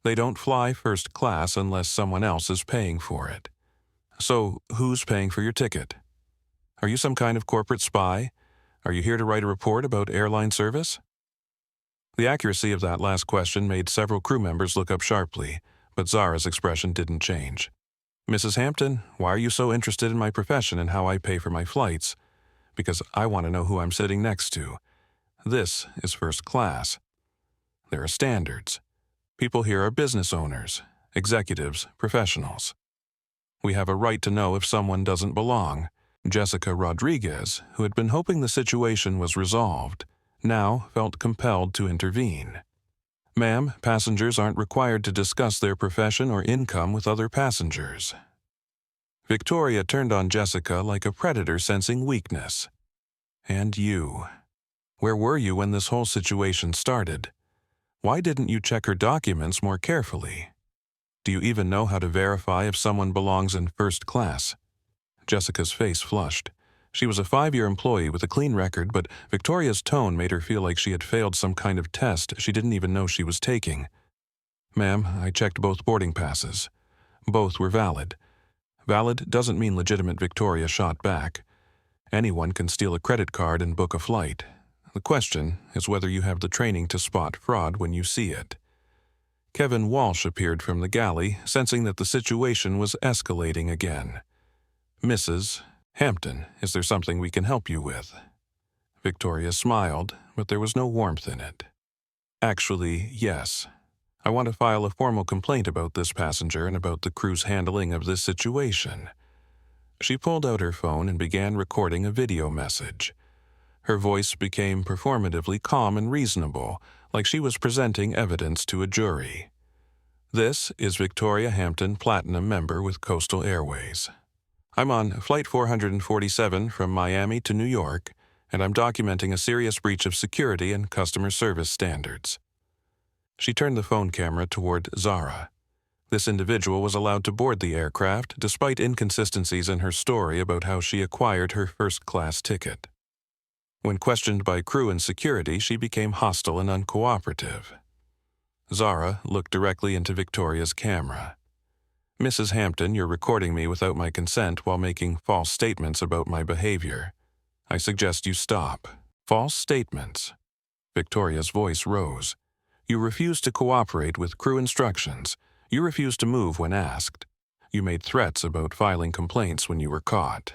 They don't fly first class unless someone else is paying for it. So, who's paying for your ticket? Are you some kind of corporate spy? Are you here to write a report about airline service? The accuracy of that last question made several crew members look up sharply, but Zara's expression didn't change. Mrs. Hampton, why are you so interested in my profession and how I pay for my flights? Because I want to know who I'm sitting next to. This is first class. There are standards. People here are business owners, executives, professionals. We have a right to know if someone doesn't belong. Jessica Rodriguez, who had been hoping the situation was resolved, now felt compelled to intervene. Ma'am, passengers aren't required to discuss their profession or income with other passengers. Victoria turned on Jessica like a predator sensing weakness. And you. Where were you when this whole situation started? Why didn't you check her documents more carefully? Do you even know how to verify if someone belongs in first class? Jessica's face flushed. She was a 5-year employee with a clean record, but Victoria's tone made her feel like she had failed some kind of test she didn't even know she was taking. Ma'am, I checked both boarding passes. Both were valid. Valid doesn't mean legitimate, Victoria shot back. Anyone can steal a credit card and book a flight. The question is whether you have the training to spot fraud when you see it. Kevin Walsh appeared from the galley, sensing that the situation was escalating again. Mrs. Hampton, is there something we can help you with? Victoria smiled, but there was no warmth in it. Actually, yes. I want to file a formal complaint about this passenger and about the crew's handling of this situation. She pulled out her phone and began recording a video message. Her voice became performatively calm and reasonable, like she was presenting evidence to a jury. This is Victoria Hampton, Platinum member with Coastal Airways. I'm on Flight 447 from Miami to New York, and I'm documenting a serious breach of security and customer service standards. She turned the phone camera toward Zara. This individual was allowed to board the aircraft despite inconsistencies in her story about how she acquired her first-class ticket. When questioned by crew and security, she became hostile and uncooperative. Zara looked directly into Victoria's camera. Mrs. Hampton, you're recording me without my consent while making false statements about my behavior. I suggest you stop. False statements. Victoria's voice rose. You refused to cooperate with crew instructions. You refused to move when asked. You made threats about filing complaints when you were caught.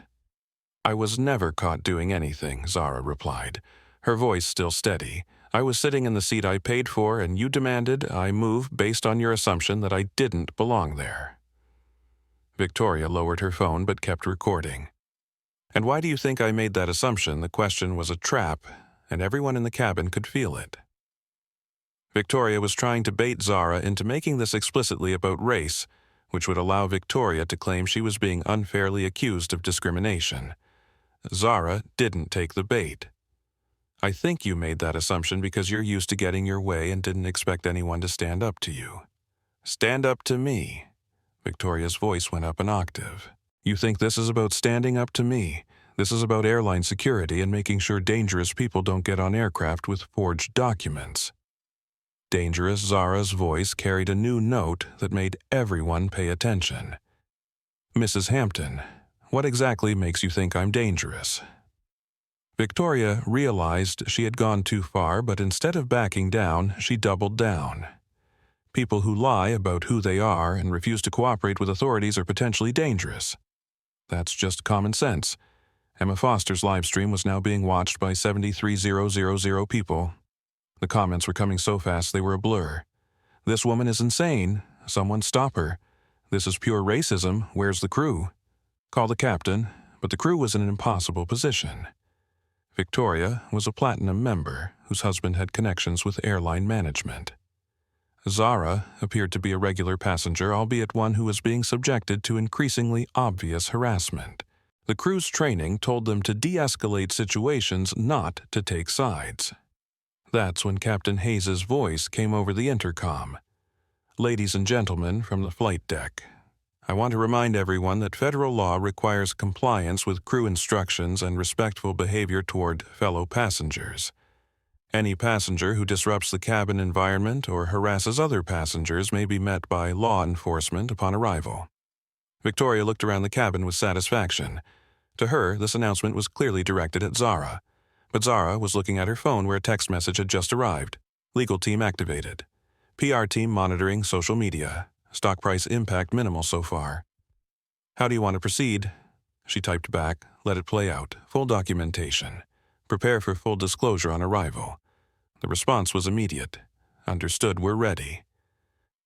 I was never caught doing anything, Zara replied, her voice still steady. I was sitting in the seat I paid for, and you demanded I move based on your assumption that I didn't belong there. Victoria lowered her phone but kept recording. And why do you think I made that assumption? The question was a trap, and everyone in the cabin could feel it. Victoria was trying to bait Zara into making this explicitly about race, which would allow Victoria to claim she was being unfairly accused of discrimination. Zara didn't take the bait. I think you made that assumption because you're used to getting your way and didn't expect anyone to stand up to you. Stand up to me. Victoria's voice went up an octave. You think this is about standing up to me? This is about airline security and making sure dangerous people don't get on aircraft with forged documents. Dangerous Zara's voice carried a new note that made everyone pay attention. Mrs. Hampton, what exactly makes you think I'm dangerous? Victoria realized she had gone too far, but instead of backing down, she doubled down. People who lie about who they are and refuse to cooperate with authorities are potentially dangerous. That's just common sense. Emma Foster's live stream was now being watched by 73,000 people. The comments were coming so fast they were a blur. This woman is insane. Someone stop her. This is pure racism. Where's the crew? Call the captain, but the crew was in an impossible position. Victoria was a platinum member whose husband had connections with airline management. Zara appeared to be a regular passenger, albeit one who was being subjected to increasingly obvious harassment. The crew's training told them to de-escalate situations, not to take sides. That's when Captain Hayes's voice came over the intercom. "Ladies and gentlemen from the flight deck, I want to remind everyone that federal law requires compliance with crew instructions and respectful behavior toward fellow passengers. Any passenger who disrupts the cabin environment or harasses other passengers may be met by law enforcement upon arrival." Victoria looked around the cabin with satisfaction. To her, this announcement was clearly directed at Zara. But Zara was looking at her phone where a text message had just arrived. "Legal team activated. PR team monitoring social media. Stock price impact minimal so far. How do you want to proceed?" She typed back, "Let it play out. Full documentation. Prepare for full disclosure on arrival." The response was immediate. "Understood, we're ready."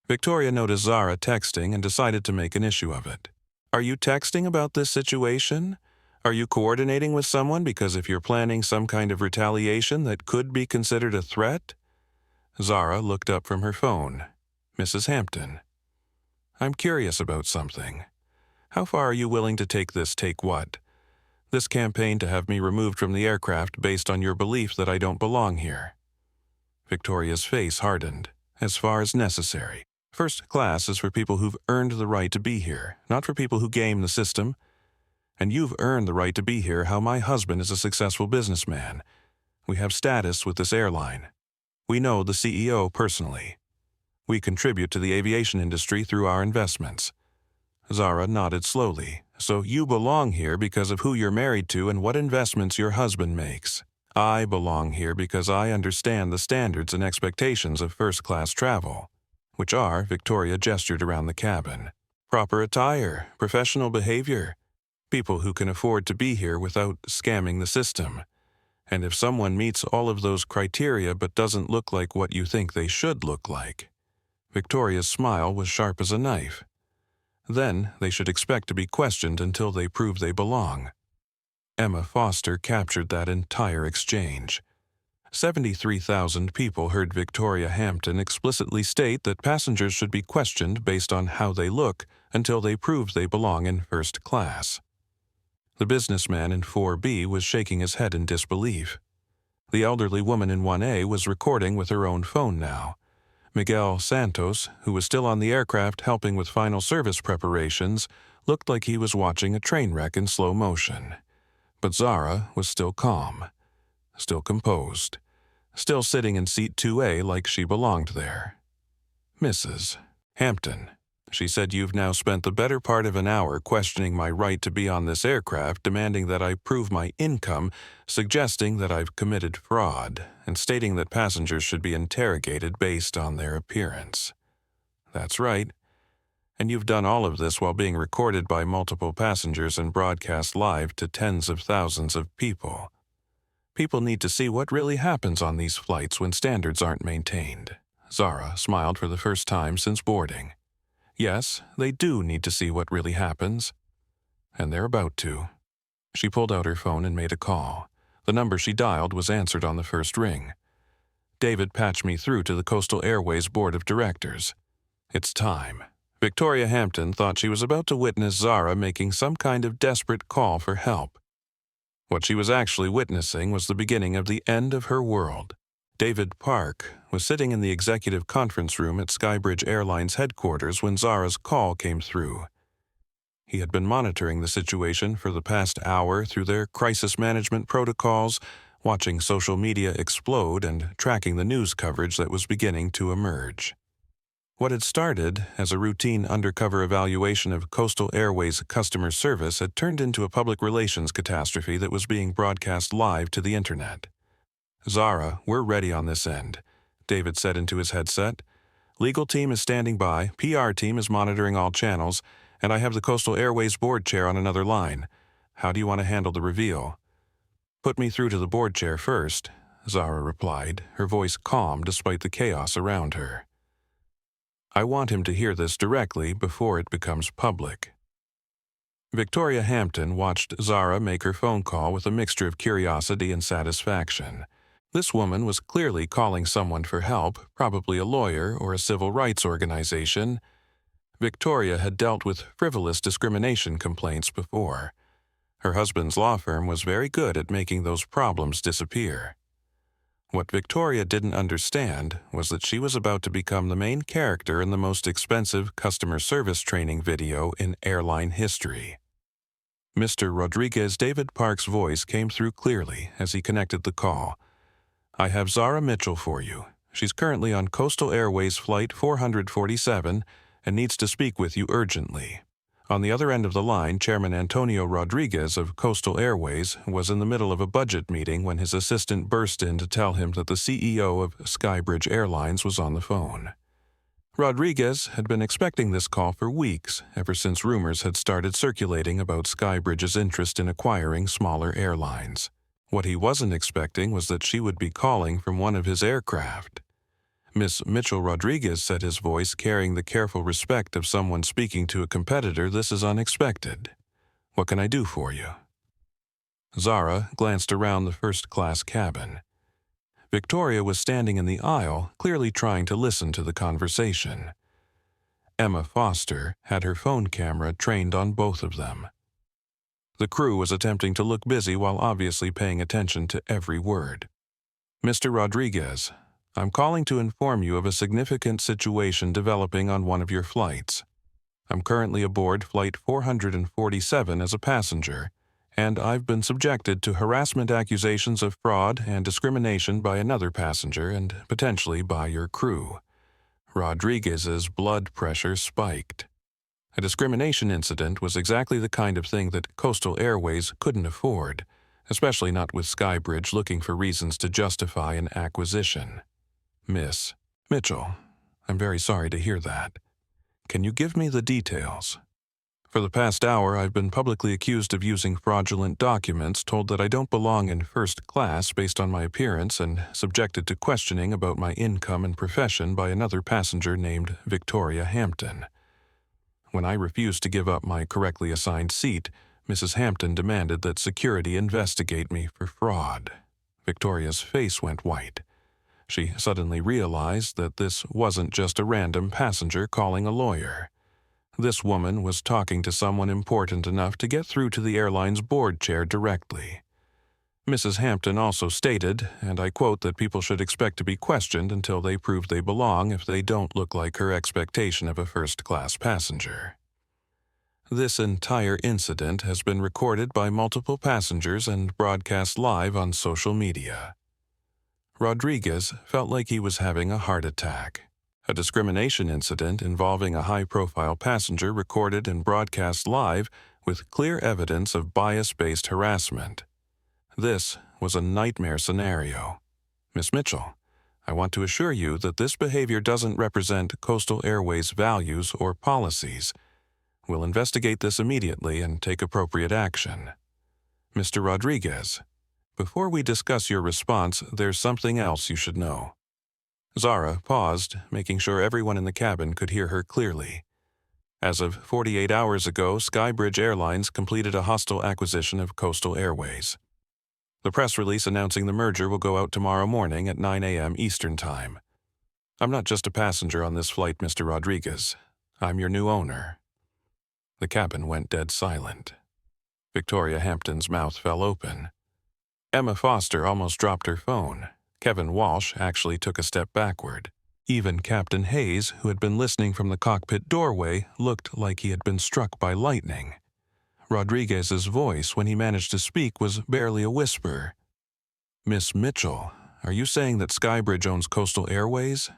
Victoria noticed Zara texting and decided to make an issue of it. "Are you texting about this situation? Are you coordinating with someone because if you're planning some kind of retaliation that could be considered a threat?" Zara looked up from her phone. "Mrs. Hampton, I'm curious about something. How far are you willing to take this take what? This campaign to have me removed from the aircraft based on your belief that I don't belong here?" Victoria's face hardened. "As far as necessary. First class is for people who've earned the right to be here, not for people who game the system. And you've earned the right to be here how my husband is a successful businessman. We have status with this airline. We know the CEO personally. We contribute to the aviation industry through our investments." Zara nodded slowly. "So you belong here because of who you're married to and what investments your husband makes. I belong here because I understand the standards and expectations of first-class travel, which are," Victoria gestured around the cabin, "proper attire, professional behavior, people who can afford to be here without scamming the system. And if someone meets all of those criteria but doesn't look like what you think they should look like," Victoria's smile was sharp as a knife, "then they should expect to be questioned until they prove they belong." Emma Foster captured that entire exchange. 73,000 people heard Victoria Hampton explicitly state that passengers should be questioned based on how they look until they prove they belong in first class. The businessman in 4B was shaking his head in disbelief. The elderly woman in 1A was recording with her own phone now. Miguel Santos, who was still on the aircraft helping with final service preparations, looked like he was watching a train wreck in slow motion. But Zara was still calm, still composed, still sitting in seat 2A like she belonged there. "Mrs. Hampton," she said, "you've now spent the better part of an hour questioning my right to be on this aircraft, demanding that I prove my income, suggesting that I've committed fraud, and stating that passengers should be interrogated based on their appearance. That's right. And you've done all of this while being recorded by multiple passengers and broadcast live to tens of thousands of people. People need to see what really happens on these flights when standards aren't maintained." Zara smiled for the first time since boarding. "Yes, they do need to see what really happens. And they're about to." She pulled out her phone and made a call. The number she dialed was answered on the first ring. "David patched me through to the Coastal Airways Board of Directors. It's time." Victoria Hampton thought she was about to witness Zara making some kind of desperate call for help. What she was actually witnessing was the beginning of the end of her world. David Park was sitting in the executive conference room at Skybridge Airlines headquarters when Zara's call came through. He had been monitoring the situation for the past hour through their crisis management protocols, watching social media explode and tracking the news coverage that was beginning to emerge. What had started as a routine undercover evaluation of Coastal Airways customer service had turned into a public relations catastrophe that was being broadcast live to the internet. "Zara, we're ready on this end," David said into his headset. "Legal team is standing by, PR team is monitoring all channels, and I have the Coastal Airways board chair on another line. How do you want to handle the reveal?" "Put me through to the board chair first," Zara replied, her voice calm despite the chaos around her. "I want him to hear this directly before it becomes public." Victoria Hampton watched Zara make her phone call with a mixture of curiosity and satisfaction. This woman was clearly calling someone for help, probably a lawyer or a civil rights organization. Victoria had dealt with frivolous discrimination complaints before. Her husband's law firm was very good at making those problems disappear. What Victoria didn't understand was that she was about to become the main character in the most expensive customer service training video in airline history. Mr. Rodriguez David Park's voice came through clearly as he connected the call. "I have Zara Mitchell for you. She's currently on Coastal Airways Flight 447 and needs to speak with you urgently." On the other end of the line, Chairman Antonio Rodriguez of Coastal Airways was in the middle of a budget meeting when his assistant burst in to tell him that the CEO of Skybridge Airlines was on the phone. Rodriguez had been expecting this call for weeks, ever since rumors had started circulating about Skybridge's interest in acquiring smaller airlines. What he wasn't expecting was that she would be calling from one of his aircraft. Miss Mitchell Rodriguez said, his voice carrying the careful respect of someone speaking to a competitor. "This is unexpected. What can I do for you?" Zara glanced around the first-class cabin. Victoria was standing in the aisle, clearly trying to listen to the conversation. Emma Foster had her phone camera trained on both of them. The crew was attempting to look busy while obviously paying attention to every word. "Mr. Rodriguez, I'm calling to inform you of a significant situation developing on one of your flights. I'm currently aboard Flight 447 as a passenger, and I've been subjected to harassment accusations of fraud and discrimination by another passenger and potentially by your crew." Rodriguez's blood pressure spiked. A discrimination incident was exactly the kind of thing that Coastal Airways couldn't afford, especially not with Skybridge looking for reasons to justify an acquisition. "Miss Mitchell, I'm very sorry to hear that. Can you give me the details? For the past hour, I've been publicly accused of using fraudulent documents, told that I don't belong in first class based on my appearance, and subjected to questioning about my income and profession by another passenger named Victoria Hampton. When I refused to give up my correctly assigned seat, Mrs. Hampton demanded that security investigate me for fraud." Victoria's face went white. She suddenly realized that this wasn't just a random passenger calling a lawyer. This woman was talking to someone important enough to get through to the airline's board chair directly. Mrs. Hampton also stated, and I quote, that people should expect to be questioned until they prove they belong if they don't look like her expectation of a first-class passenger. This entire incident has been recorded by multiple passengers and broadcast live on social media. Rodriguez felt like he was having a heart attack. A discrimination incident involving a high-profile passenger recorded and broadcast live with clear evidence of bias-based harassment. This was a nightmare scenario. "Miss Mitchell, I want to assure you that this behavior doesn't represent Coastal Airways' values or policies. We'll investigate this immediately and take appropriate action. Mr. Rodriguez, before we discuss your response, there's something else you should know." Zara paused, making sure everyone in the cabin could hear her clearly. As of 48 hours ago, Skybridge Airlines completed a hostile acquisition of Coastal Airways. The press release announcing the merger will go out tomorrow morning at 9 a.m. Eastern Time. I'm not just a passenger on this flight, Mr. Rodriguez. I'm your new owner. The cabin went dead silent. Victoria Hampton's mouth fell open. Emma Foster almost dropped her phone. Kevin Walsh actually took a step backward. Even Captain Hayes, who had been listening from the cockpit doorway, looked like he had been struck by lightning. Rodriguez's voice, when he managed to speak, was barely a whisper. "Miss Mitchell, are you saying that Skybridge owns Coastal Airways?"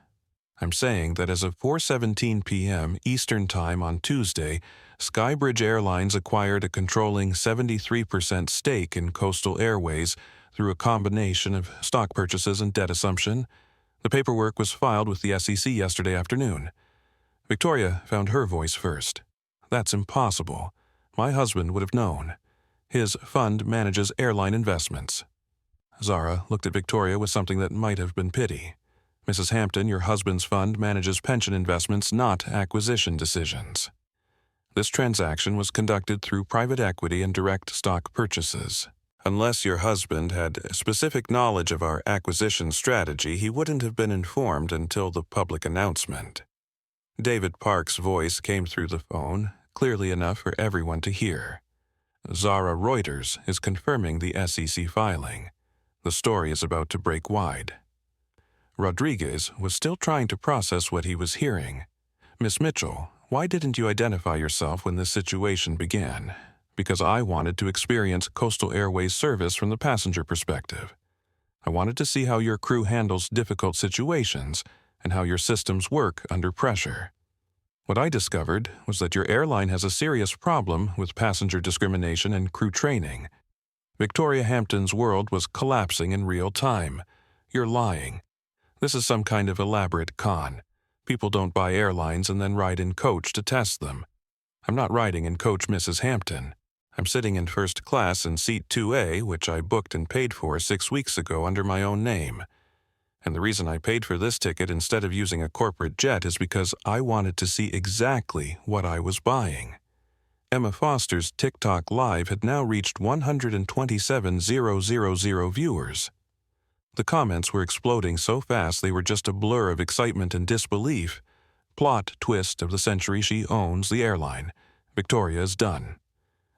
"I'm saying that as of 4:17 p.m. Eastern Time on Tuesday, Skybridge Airlines acquired a controlling 73% stake in Coastal Airways through a combination of stock purchases and debt assumption. The paperwork was filed with the SEC yesterday afternoon." Victoria found her voice first. "That's impossible. My husband would have known. His fund manages airline investments." Zara looked at Victoria with something that might have been pity. "Mrs. Hampton, your husband's fund manages pension investments, not acquisition decisions. This transaction was conducted through private equity and direct stock purchases. Unless your husband had specific knowledge of our acquisition strategy, he wouldn't have been informed until the public announcement. David Park's voice came through the phone, clearly enough for everyone to hear. Zara Reuters is confirming the SEC filing. The story is about to break wide. Rodriguez was still trying to process what he was hearing. Miss Mitchell, why didn't you identify yourself when this situation began? Because I wanted to experience Coastal Airways service from the passenger perspective. I wanted to see how your crew handles difficult situations and how your systems work under pressure. What I discovered was that your airline has a serious problem with passenger discrimination and crew training. Victoria Hampton's world was collapsing in real time. You're lying. This is some kind of elaborate con. People don't buy airlines and then ride in coach to test them. I'm not riding in coach Mrs. Hampton. I'm sitting in first class in seat 2A, which I booked and paid for 6 weeks ago under my own name. And the reason I paid for this ticket instead of using a corporate jet is because I wanted to see exactly what I was buying. Emma Foster's TikTok Live had now reached 127,000 viewers. The comments were exploding so fast they were just a blur of excitement and disbelief. Plot twist of the century: she owns the airline. Victoria is done.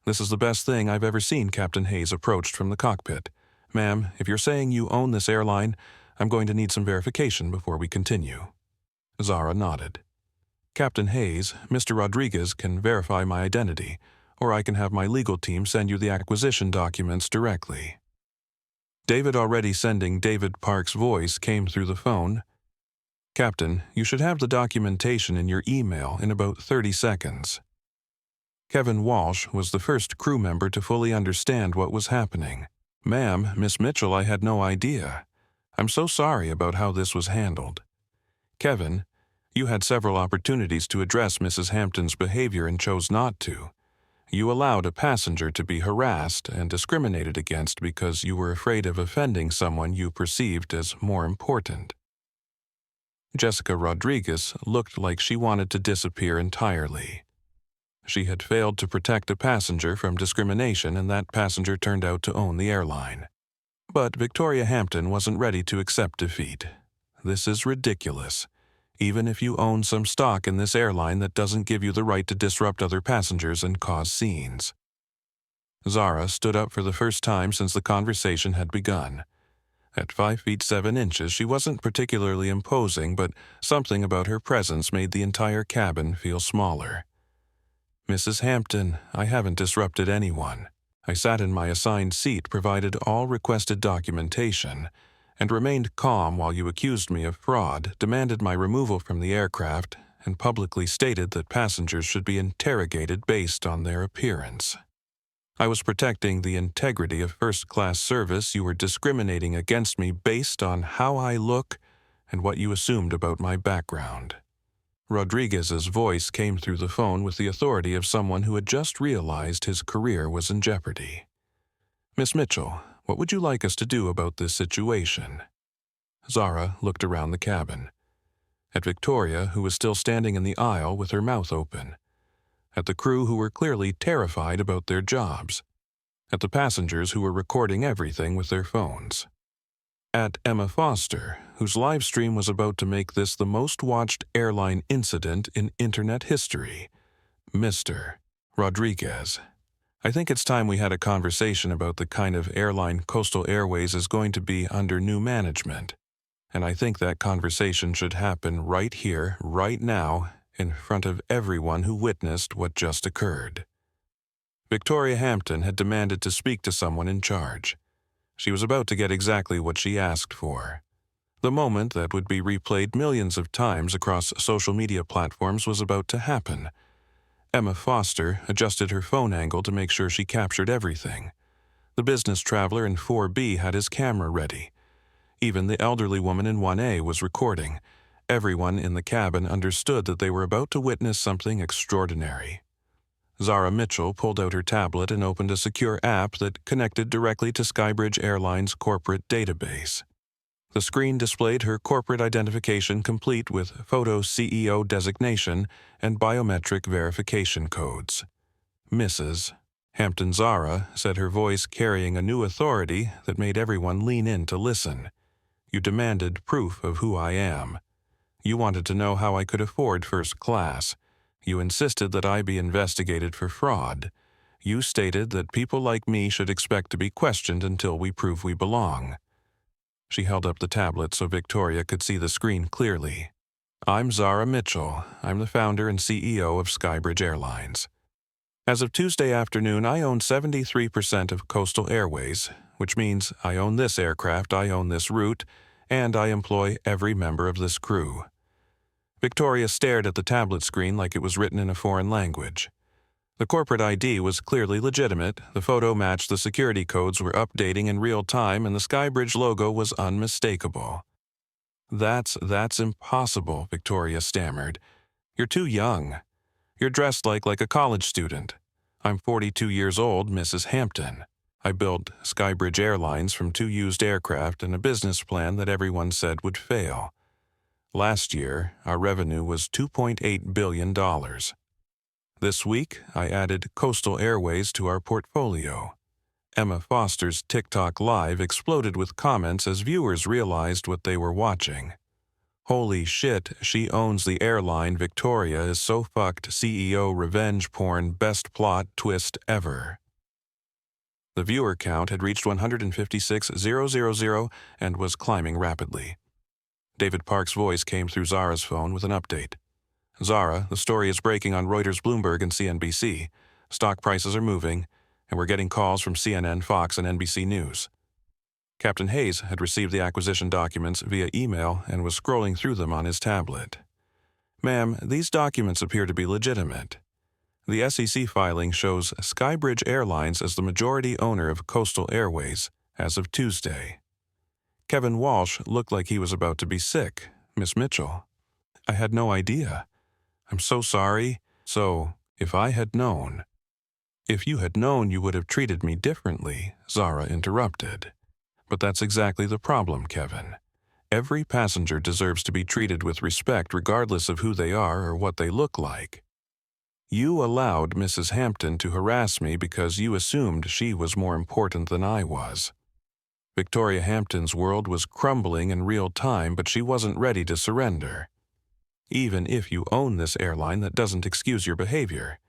This is the best thing I've ever seen, Captain Hayes approached from the cockpit. Ma'am, if you're saying you own this airline, I'm going to need some verification before we continue. Zara nodded. Captain Hayes, Mr. Rodriguez can verify my identity, or I can have my legal team send you the acquisition documents directly. David already sending David Park's voice came through the phone. Captain, you should have the documentation in your email in about 30 seconds. Kevin Walsh was the first crew member to fully understand what was happening. Ma'am, Miss Mitchell, I had no idea. I'm so sorry about how this was handled. Kevin, you had several opportunities to address Mrs. Hampton's behavior and chose not to. You allowed a passenger to be harassed and discriminated against because you were afraid of offending someone you perceived as more important. Jessica Rodriguez looked like she wanted to disappear entirely. She had failed to protect a passenger from discrimination, and that passenger turned out to own the airline. But Victoria Hampton wasn't ready to accept defeat. This is ridiculous. Even if you own some stock in this airline, that doesn't give you the right to disrupt other passengers and cause scenes. Zara stood up for the first time since the conversation had begun. At 5 feet 7 inches, she wasn't particularly imposing, but something about her presence made the entire cabin feel smaller. Mrs. Hampton, I haven't disrupted anyone. I sat in my assigned seat, provided all requested documentation, and remained calm while you accused me of fraud, demanded my removal from the aircraft, and publicly stated that passengers should be interrogated based on their appearance. I was protecting the integrity of first-class service. You were discriminating against me based on how I look and what you assumed about my background. Rodriguez's voice came through the phone with the authority of someone who had just realized his career was in jeopardy. Miss Mitchell, what would you like us to do about this situation? Zara looked around the cabin. At Victoria, who was still standing in the aisle with her mouth open. At the crew, who were clearly terrified about their jobs. At the passengers, who were recording everything with their phones. At Emma Foster, whose live stream was about to make this the most watched airline incident in Internet history. Mr. Rodriguez. I think it's time we had a conversation about the kind of airline Coastal Airways is going to be under new management. And I think that conversation should happen right here, right now, in front of everyone who witnessed what just occurred. Victoria Hampton had demanded to speak to someone in charge. She was about to get exactly what she asked for. The moment that would be replayed millions of times across social media platforms was about to happen. Emma Foster adjusted her phone angle to make sure she captured everything. The business traveler in 4B had his camera ready. Even the elderly woman in 1A was recording. Everyone in the cabin understood that they were about to witness something extraordinary. Zara Mitchell pulled out her tablet and opened a secure app that connected directly to Skybridge Airlines' corporate database. The screen displayed her corporate identification complete with photo CEO designation and biometric verification codes. Mrs. Hampton Zara said, her voice carrying a new authority that made everyone lean in to listen. "You demanded proof of who I am. You wanted to know how I could afford first class. You insisted that I be investigated for fraud. You stated that people like me should expect to be questioned until we prove we belong." She held up the tablet so Victoria could see the screen clearly. "I'm Zara Mitchell. I'm the founder and CEO of Skybridge Airlines. As of Tuesday afternoon, I own 73% of Coastal Airways, which means I own this aircraft, I own this route, and I employ every member of this crew." Victoria stared at the tablet screen like it was written in a foreign language. The corporate ID was clearly legitimate, the photo matched the security codes were updating in real time, and the Skybridge logo was unmistakable. That's impossible," Victoria stammered. "You're too young. You're dressed like a college student. I'm 42 years old, Mrs. Hampton. I built Skybridge Airlines from 2 used aircraft and a business plan that everyone said would fail. Last year, our revenue was $2.8 billion. This week, I added Coastal Airways to our portfolio." Emma Foster's TikTok Live exploded with comments as viewers realized what they were watching. "Holy shit, she owns the airline. Victoria is so fucked. CEO revenge porn, best plot twist ever." The viewer count had reached 156,000 and was climbing rapidly. David Park's voice came through Zara's phone with an update. "Zara, the story is breaking on Reuters, Bloomberg, and CNBC. Stock prices are moving, and we're getting calls from CNN, Fox, and NBC News." Captain Hayes had received the acquisition documents via email and was scrolling through them on his tablet. "Ma'am, these documents appear to be legitimate. The SEC filing shows Skybridge Airlines as the majority owner of Coastal Airways as of Tuesday." Kevin Walsh looked like he was about to be sick. "Miss Mitchell, I had no idea. I'm so sorry. So, if I had known—" "If you had known, you would have treated me differently," Zara interrupted. "But that's exactly the problem, Kevin. Every passenger deserves to be treated with respect regardless of who they are or what they look like. You allowed Mrs. Hampton to harass me because you assumed she was more important than I was." Victoria Hampton's world was crumbling in real time, but she wasn't ready to surrender. "Even if you own this airline, that doesn't excuse your behavior.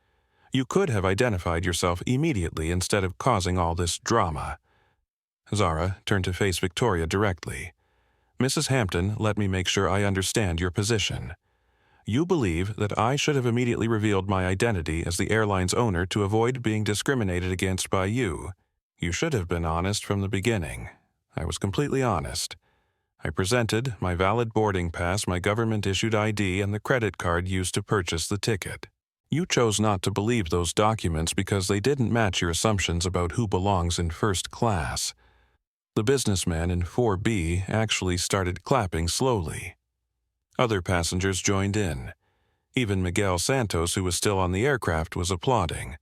You could have identified yourself immediately instead of causing all this drama." Zara turned to face Victoria directly. "Mrs. Hampton, let me make sure I understand your position. You believe that I should have immediately revealed my identity as the airline's owner to avoid being discriminated against by you. You should have been honest from the beginning. I was completely honest. I presented my valid boarding pass, my government-issued ID, and the credit card used to purchase the ticket. You chose not to believe those documents because they didn't match your assumptions about who belongs in first class." The businessman in 4B actually started clapping slowly. Other passengers joined in. Even Miguel Santos, who was still on the aircraft, was applauding.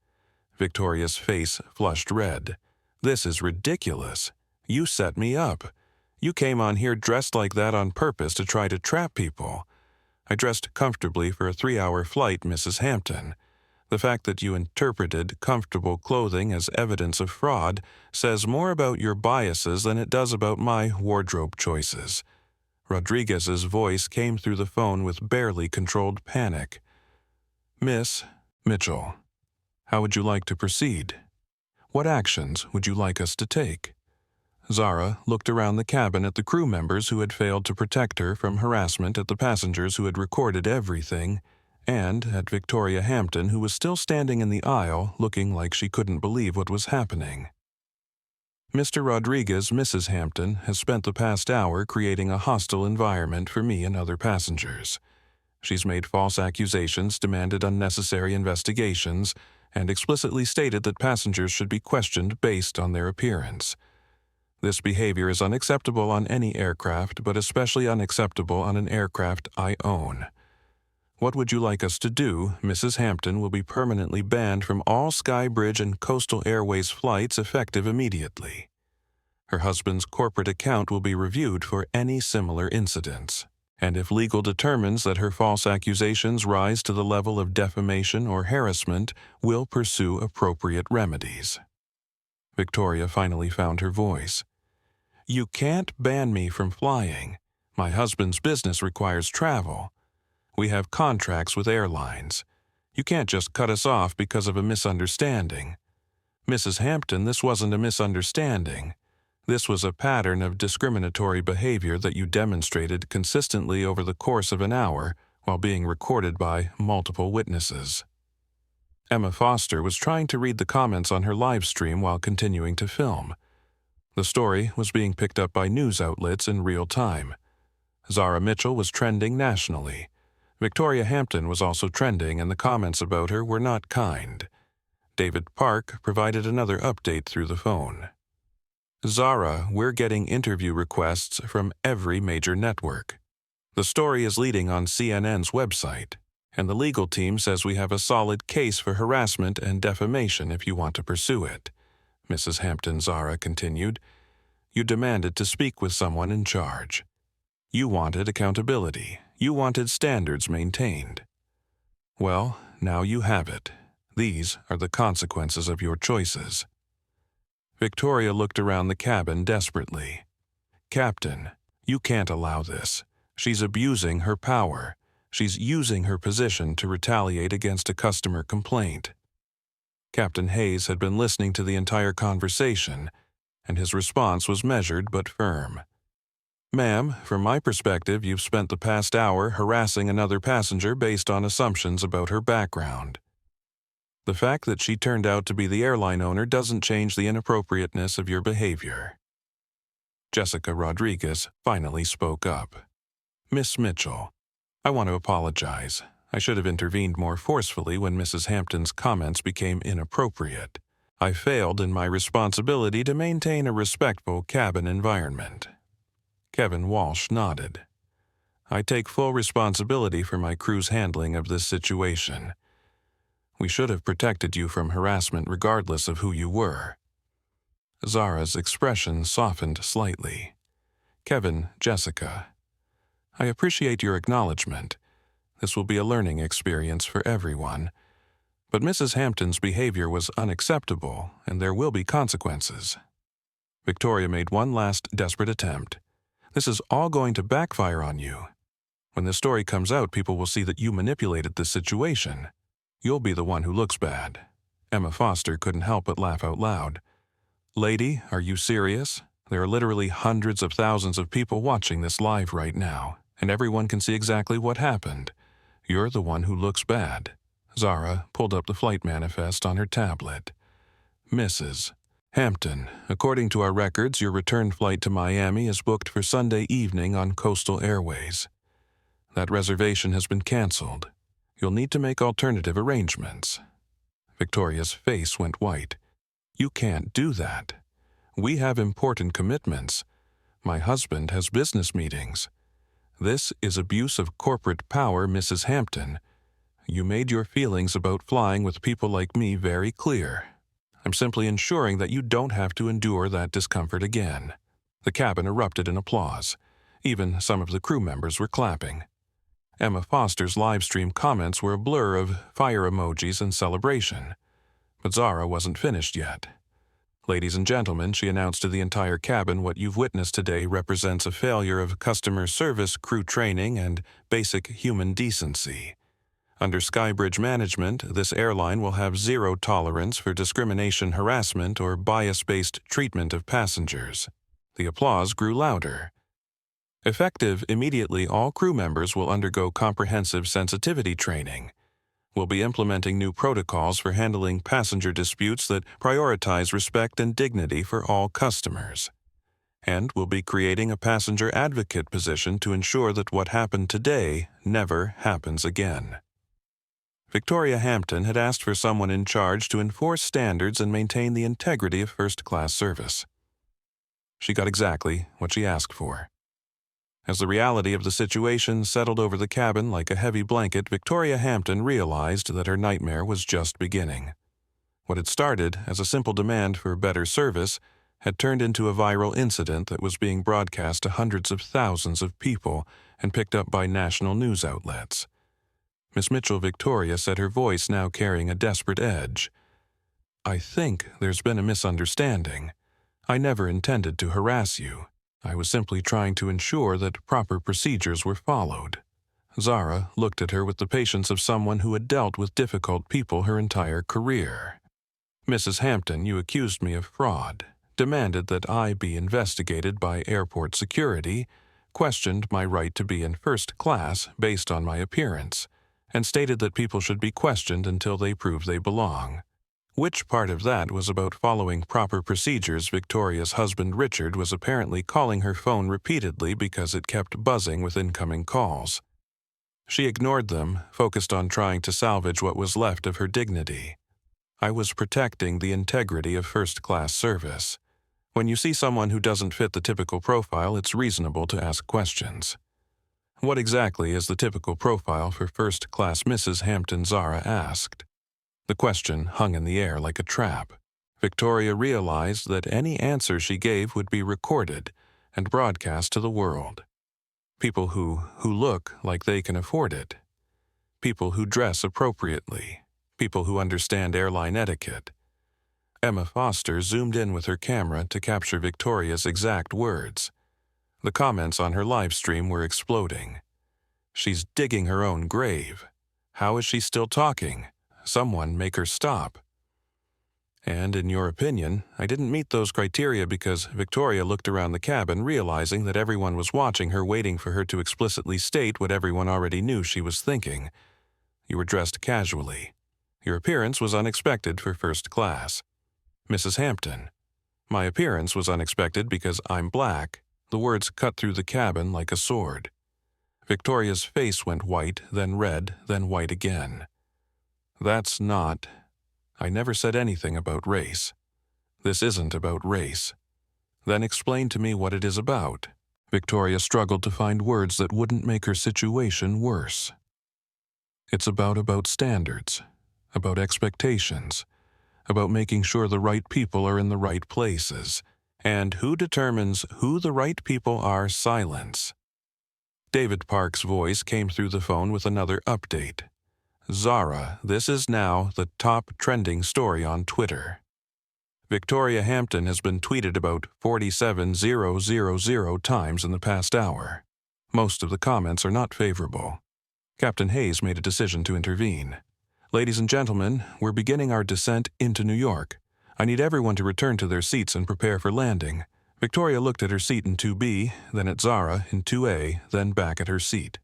Victoria's face flushed red. "This is ridiculous. You set me up. You came on here dressed like that on purpose to try to trap people. I dressed comfortably for a 3-hour flight, Mrs. Hampton. The fact that you interpreted comfortable clothing as evidence of fraud says more about your biases than it does about my wardrobe choices." Rodriguez's voice came through the phone with barely controlled panic. "Miss Mitchell, how would you like to proceed? What actions would you like us to take?" Zara looked around the cabin at the crew members who had failed to protect her from harassment, at the passengers who had recorded everything, and at Victoria Hampton, who was still standing in the aisle looking like she couldn't believe what was happening. "Mr. Rodriguez, Mrs. Hampton, has spent the past hour creating a hostile environment for me and other passengers. She's made false accusations, demanded unnecessary investigations, and explicitly stated that passengers should be questioned based on their appearance. This behavior is unacceptable on any aircraft, but especially unacceptable on an aircraft I own. What would you like us to do? Mrs. Hampton will be permanently banned from all Skybridge and Coastal Airways flights effective immediately. Her husband's corporate account will be reviewed for any similar incidents. and if legal determines that her false accusations rise to the level of defamation or harassment, will pursue appropriate remedies. Victoria finally found her voice. You can't ban me from flying. My husband's business requires travel. We have contracts with airlines. You can't just cut us off because of a misunderstanding. Mrs. Hampton, this wasn't a misunderstanding. This was a pattern of discriminatory behavior that you demonstrated consistently over the course of an hour while being recorded by multiple witnesses. Emma Foster was trying to read the comments on her live stream while continuing to film. The story was being picked up by news outlets in real time. Zara Mitchell was trending nationally. Victoria Hampton was also trending, and the comments about her were not kind. David Park provided another update through the phone. Zara, we're getting interview requests from every major network. The story is leading on CNN's website, and the legal team says we have a solid case for harassment and defamation if you want to pursue it. Mrs. Hampton Zara continued. You demanded to speak with someone in charge. You wanted accountability. You wanted standards maintained. Well, now you have it. These are the consequences of your choices. Victoria looked around the cabin desperately. Captain, you can't allow this. She's abusing her power. She's using her position to retaliate against a customer complaint. Captain Hayes had been listening to the entire conversation, and his response was measured but firm. Ma'am, from my perspective, you've spent the past hour harassing another passenger based on assumptions about her background. The fact that she turned out to be the airline owner doesn't change the inappropriateness of your behavior. Jessica Rodriguez finally spoke up. Miss Mitchell, I want to apologize. I should have intervened more forcefully when Mrs. Hampton's comments became inappropriate. I failed in my responsibility to maintain a respectful cabin environment. Kevin Walsh nodded. I take full responsibility for my crew's handling of this situation. We should have protected you from harassment regardless of who you were. Zara's expression softened slightly. Kevin, Jessica, I appreciate your acknowledgement. This will be a learning experience for everyone. But Mrs. Hampton's behavior was unacceptable, and there will be consequences. Victoria made one last desperate attempt. This is all going to backfire on you. When the story comes out, people will see that you manipulated the situation. You'll be the one who looks bad. Emma Foster couldn't help but laugh out loud. Lady, are you serious? There are literally hundreds of thousands of people watching this live right now, and everyone can see exactly what happened. You're the one who looks bad. Zara pulled up the flight manifest on her tablet. Mrs. Hampton, according to our records, your return flight to Miami is booked for Sunday evening on Coastal Airways. That reservation has been canceled. You'll need to make alternative arrangements. Victoria's face went white. You can't do that. We have important commitments. My husband has business meetings. This is abuse of corporate power, Mrs. Hampton. You made your feelings about flying with people like me very clear. I'm simply ensuring that you don't have to endure that discomfort again. The cabin erupted in applause. Even some of the crew members were clapping. Emma Foster's live stream comments were a blur of fire emojis and celebration. But Zara wasn't finished yet. Ladies and gentlemen, she announced to the entire cabin, what you've witnessed today represents a failure of customer service, crew training, and basic human decency. Under Skybridge management, this airline will have zero tolerance for discrimination, harassment, or bias-based treatment of passengers. The applause grew louder. Effective immediately, all crew members will undergo comprehensive sensitivity training. We'll be implementing new protocols for handling passenger disputes that prioritize respect and dignity for all customers. And we'll be creating a passenger advocate position to ensure that what happened today never happens again. Victoria Hampton had asked for someone in charge to enforce standards and maintain the integrity of first-class service. She got exactly what she asked for. As the reality of the situation settled over the cabin like a heavy blanket, Victoria Hampton realized that her nightmare was just beginning. What had started as a simple demand for better service had turned into a viral incident that was being broadcast to hundreds of thousands of people and picked up by national news outlets. Miss Mitchell Victoria said, her voice now carrying a desperate edge. "I think there's been a misunderstanding. I never intended to harass you. I was simply trying to ensure that proper procedures were followed." Zara looked at her with the patience of someone who had dealt with difficult people her entire career. "Mrs. Hampton, you accused me of fraud, demanded that I be investigated by airport security, questioned my right to be in first class based on my appearance, and stated that people should be questioned until they prove they belong. Which part of that was about following proper procedures? Victoria's husband Richard was apparently calling her phone repeatedly because it kept buzzing with incoming calls. She ignored them, focused on trying to salvage what was left of her dignity. I was protecting the integrity of first-class service. When you see someone who doesn't fit the typical profile, it's reasonable to ask questions." "What exactly is the typical profile for first-class Mrs. Hampton?" Zara asked. The question hung in the air like a trap. Victoria realized that any answer she gave would be recorded and broadcast to the world. People who look like they can afford it. People who dress appropriately. People who understand airline etiquette. Emma Foster zoomed in with her camera to capture Victoria's exact words. The comments on her live stream were exploding. "She's digging her own grave. How is she still talking? Someone make her stop." "And in your opinion, I didn't meet those criteria because..." Victoria looked around the cabin, realizing that everyone was watching her, waiting for her to explicitly state what everyone already knew she was thinking. "You were dressed casually. Your appearance was unexpected for first class." "Mrs. Hampton, my appearance was unexpected because I'm black." The words cut through the cabin like a sword. Victoria's face went white, then red, then white again. "That's not... I never said anything about race. This isn't about race." "Then explain to me what it is about." Victoria struggled to find words that wouldn't make her situation worse. "It's about standards, about expectations, about making sure the right people are in the right places. And who determines who the right people are? Silence." David Park's voice came through the phone with another update. "Zara, this is now the top trending story on Twitter. Victoria Hampton has been tweeted about 47,000 times in the past hour. Most of the comments are not favorable." Captain Hayes made a decision to intervene. "Ladies and gentlemen, we're beginning our descent into New York. I need everyone to return to their seats and prepare for landing." Victoria looked at her seat in 2B, then at Zara in 2A, then back at her seat.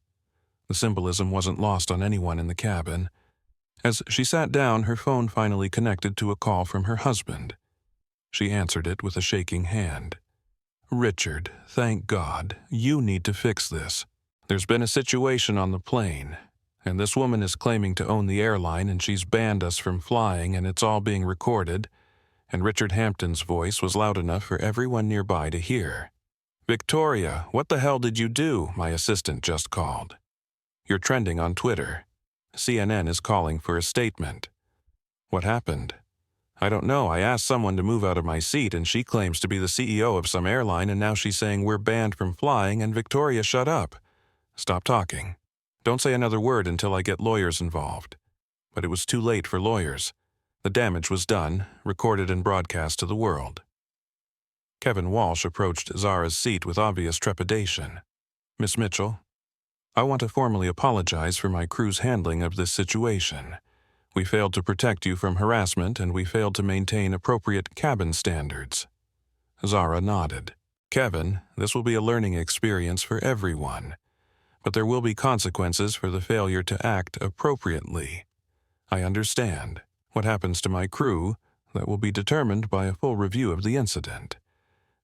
The symbolism wasn't lost on anyone in the cabin. As she sat down, her phone finally connected to a call from her husband. She answered it with a shaking hand. "Richard, thank God. You need to fix this. There's been a situation on the plane, and this woman is claiming to own the airline, and she's banned us from flying, and it's all being recorded." And Richard Hampton's voice was loud enough for everyone nearby to hear. "Victoria, what the hell did you do? My assistant just called. You're trending on Twitter. CNN is calling for a statement." "What happened?" "I don't know. I asked someone to move out of my seat, and she claims to be the CEO of some airline, and now she's saying we're banned from flying, and Victoria, shut up. Stop talking. Don't say another word until I get lawyers involved." But it was too late for lawyers. The damage was done, recorded and broadcast to the world. Kevin Walsh approached Zara's seat with obvious trepidation. "Miss Mitchell, I want to formally apologize for my crew's handling of this situation. We failed to protect you from harassment, and we failed to maintain appropriate cabin standards." Zara nodded. "Kevin, this will be a learning experience for everyone, but there will be consequences for the failure to act appropriately. I understand. What happens to my crew, that will be determined by a full review of the incident.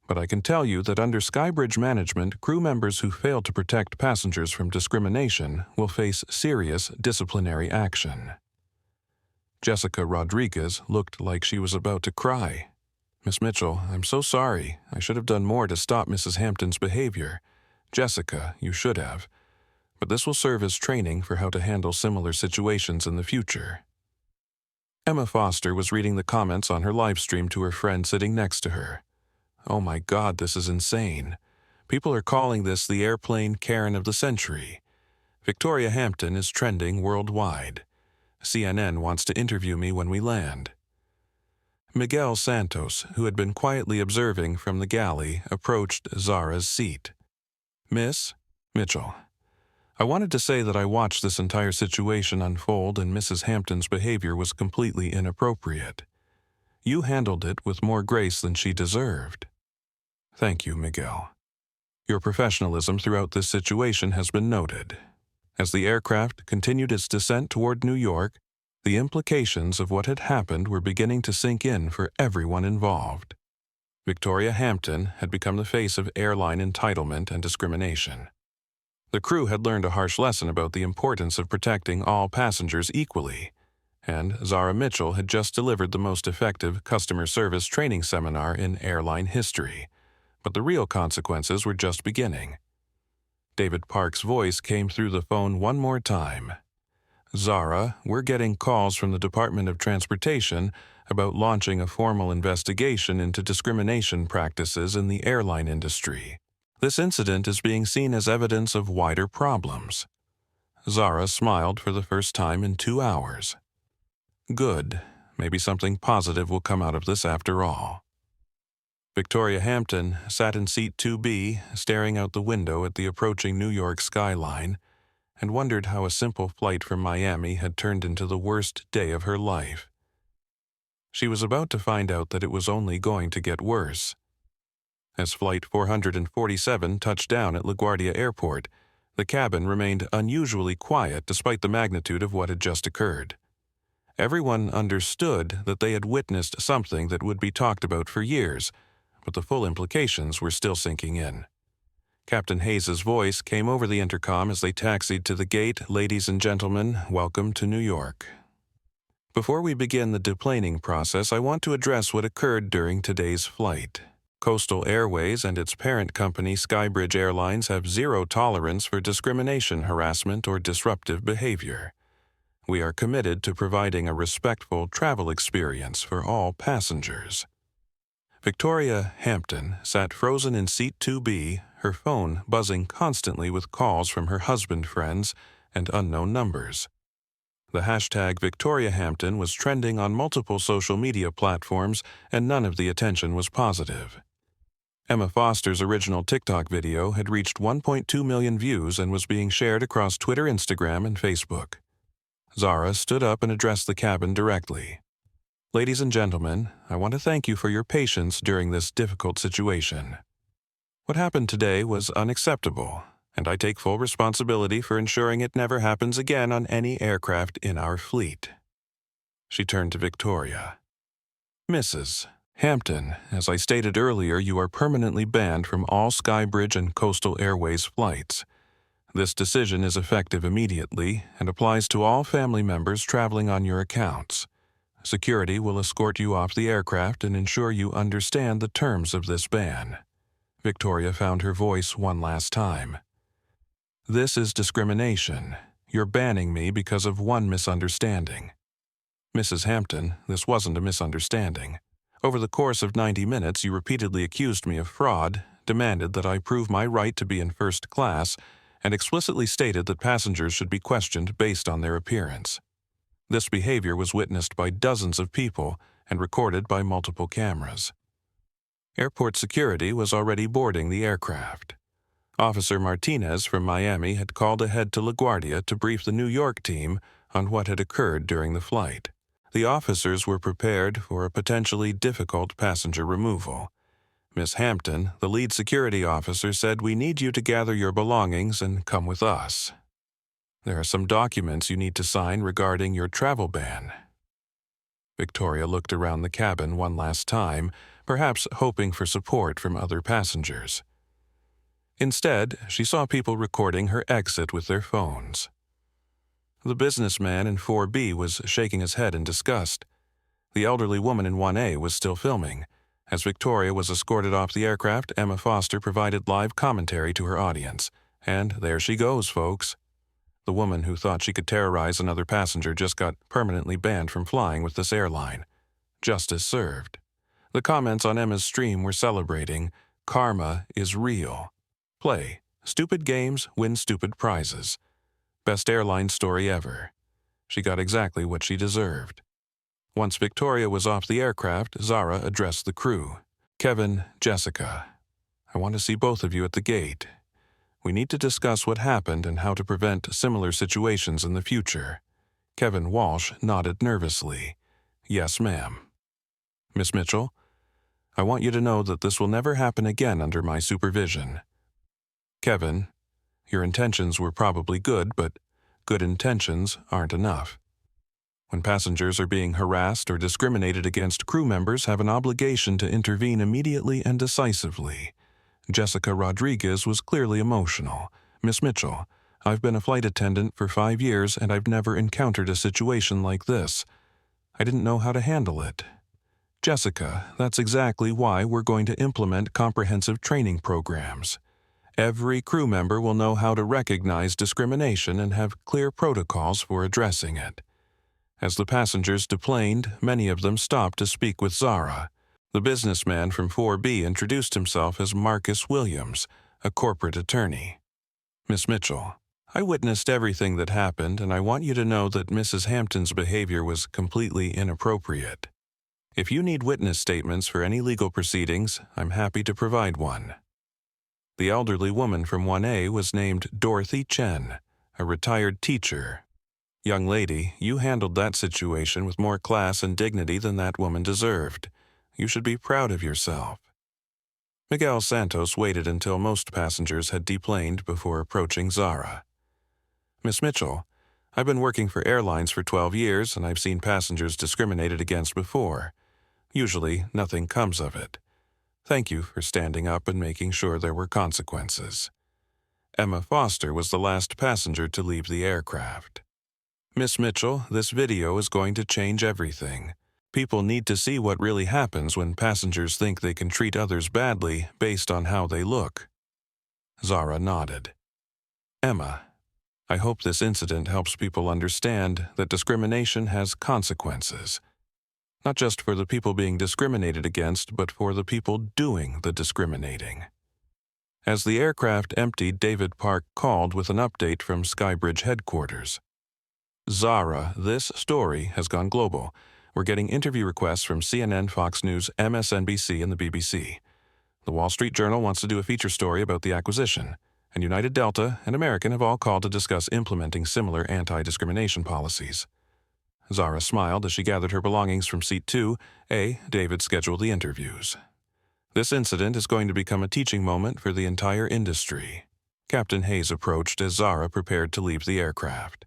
But I can tell you that under Skybridge management, crew members who fail to protect passengers from discrimination will face serious disciplinary action." Jessica Rodriguez looked like she was about to cry. "Miss Mitchell, I'm so sorry. I should have done more to stop Mrs. Hampton's behavior. Jessica, you should have. But this will serve as training for how to handle similar situations in the future." Emma Foster was reading the comments on her live stream to her friend sitting next to her. "Oh my God, this is insane. People are calling this the airplane Karen of the century. Victoria Hampton is trending worldwide. CNN wants to interview me when we land." Miguel Santos, who had been quietly observing from the galley, approached Zara's seat. "Miss Mitchell, I wanted to say that I watched this entire situation unfold and Mrs. Hampton's behavior was completely inappropriate. You handled it with more grace than she deserved." "Thank you, Miguel. Your professionalism throughout this situation has been noted." As the aircraft continued its descent toward New York, the implications of what had happened were beginning to sink in for everyone involved. Victoria Hampton had become the face of airline entitlement and discrimination. The crew had learned a harsh lesson about the importance of protecting all passengers equally, and Zara Mitchell had just delivered the most effective customer service training seminar in airline history. But the real consequences were just beginning. David Park's voice came through the phone one more time. "Zara, we're getting calls from the Department of Transportation about launching a formal investigation into discrimination practices in the airline industry. This incident is being seen as evidence of wider problems." Zara smiled for the first time in 2 hours. "Good. Maybe something positive will come out of this after all." Victoria Hampton sat in seat 2B, staring out the window at the approaching New York skyline, and wondered how a simple flight from Miami had turned into the worst day of her life. She was about to find out that it was only going to get worse. As Flight 447 touched down at LaGuardia Airport, the cabin remained unusually quiet despite the magnitude of what had just occurred. Everyone understood that they had witnessed something that would be talked about for years, but the full implications were still sinking in. Captain Hayes's voice came over the intercom as they taxied to the gate. "Ladies and gentlemen, welcome to New York. Before we begin the deplaning process, I want to address what occurred during today's flight. Coastal Airways and its parent company Skybridge Airlines have zero tolerance for discrimination, harassment, or disruptive behavior. We are committed to providing a respectful travel experience for all passengers." Victoria Hampton sat frozen in seat 2B, her phone buzzing constantly with calls from her husband friends and unknown numbers. The hashtag Victoria Hampton was trending on multiple social media platforms, and none of the attention was positive. Emma Foster's original TikTok video had reached 1.2 million views and was being shared across Twitter, Instagram, and Facebook. Zara stood up and addressed the cabin directly. "Ladies and gentlemen, I want to thank you for your patience during this difficult situation. What happened today was unacceptable, and I take full responsibility for ensuring it never happens again on any aircraft in our fleet." She turned to Victoria. "Mrs. Hampton, as I stated earlier, you are permanently banned from all Skybridge and Coastal Airways flights. This decision is effective immediately and applies to all family members traveling on your accounts. Security will escort you off the aircraft and ensure you understand the terms of this ban." Victoria found her voice one last time. "This is discrimination. You're banning me because of one misunderstanding." "Mrs. Hampton, this wasn't a misunderstanding. Over the course of 90 minutes, you repeatedly accused me of fraud, demanded that I prove my right to be in first class, and explicitly stated that passengers should be questioned based on their appearance. This behavior was witnessed by dozens of people and recorded by multiple cameras. Airport security was already boarding the aircraft. Officer Martinez from Miami had called ahead to LaGuardia to brief the New York team on what had occurred during the flight. The officers were prepared for a potentially difficult passenger removal. Miss Hampton, the lead security officer, said, "We need you to gather your belongings and come with us. There are some documents you need to sign regarding your travel ban." Victoria looked around the cabin one last time, perhaps hoping for support from other passengers. Instead, she saw people recording her exit with their phones. The businessman in 4B was shaking his head in disgust. The elderly woman in 1A was still filming. As Victoria was escorted off the aircraft, Emma Foster provided live commentary to her audience. And there she goes, folks. The woman who thought she could terrorize another passenger just got permanently banned from flying with this airline. Justice served. The comments on Emma's stream were celebrating, "Karma is real." play. Stupid games win stupid prizes. Best airline story ever. She got exactly what she deserved. Once Victoria was off the aircraft, Zara addressed the crew. Kevin, Jessica, I want to see both of you at the gate. We need to discuss what happened and how to prevent similar situations in the future. Kevin Walsh nodded nervously. Yes, ma'am. Miss Mitchell, I want you to know that this will never happen again under my supervision. Kevin, your intentions were probably good, but good intentions aren't enough. When passengers are being harassed or discriminated against, crew members have an obligation to intervene immediately and decisively. Jessica Rodriguez was clearly emotional. Miss Mitchell, I've been a flight attendant for 5 years and I've never encountered a situation like this. I didn't know how to handle it. Jessica, that's exactly why we're going to implement comprehensive training programs. Every crew member will know how to recognize discrimination and have clear protocols for addressing it. As the passengers deplaned, many of them stopped to speak with Zara. The businessman from 4B introduced himself as Marcus Williams, a corporate attorney. Miss Mitchell, I witnessed everything that happened, and I want you to know that Mrs. Hampton's behavior was completely inappropriate. If you need witness statements for any legal proceedings, I'm happy to provide one. The elderly woman from 1A was named Dorothy Chen, a retired teacher. Young lady, you handled that situation with more class and dignity than that woman deserved. You should be proud of yourself. Miguel Santos waited until most passengers had deplaned before approaching Zara. Miss Mitchell, I've been working for airlines for 12 years and I've seen passengers discriminated against before. Usually, nothing comes of it. Thank you for standing up and making sure there were consequences. Emma Foster was the last passenger to leave the aircraft. Miss Mitchell, this video is going to change everything. People need to see what really happens when passengers think they can treat others badly based on how they look. Zara nodded. Emma, I hope this incident helps people understand that discrimination has consequences. Not just for the people being discriminated against, but for the people doing the discriminating. As the aircraft emptied, David Park called with an update from Skybridge headquarters. Zara, this story has gone global. We're getting interview requests from CNN, Fox News, MSNBC, and the BBC. The Wall Street Journal wants to do a feature story about the acquisition, and United Delta and American have all called to discuss implementing similar anti-discrimination policies. Zara smiled as she gathered her belongings from seat 2A. David scheduled the interviews. This incident is going to become a teaching moment for the entire industry. Captain Hayes approached as Zara prepared to leave the aircraft.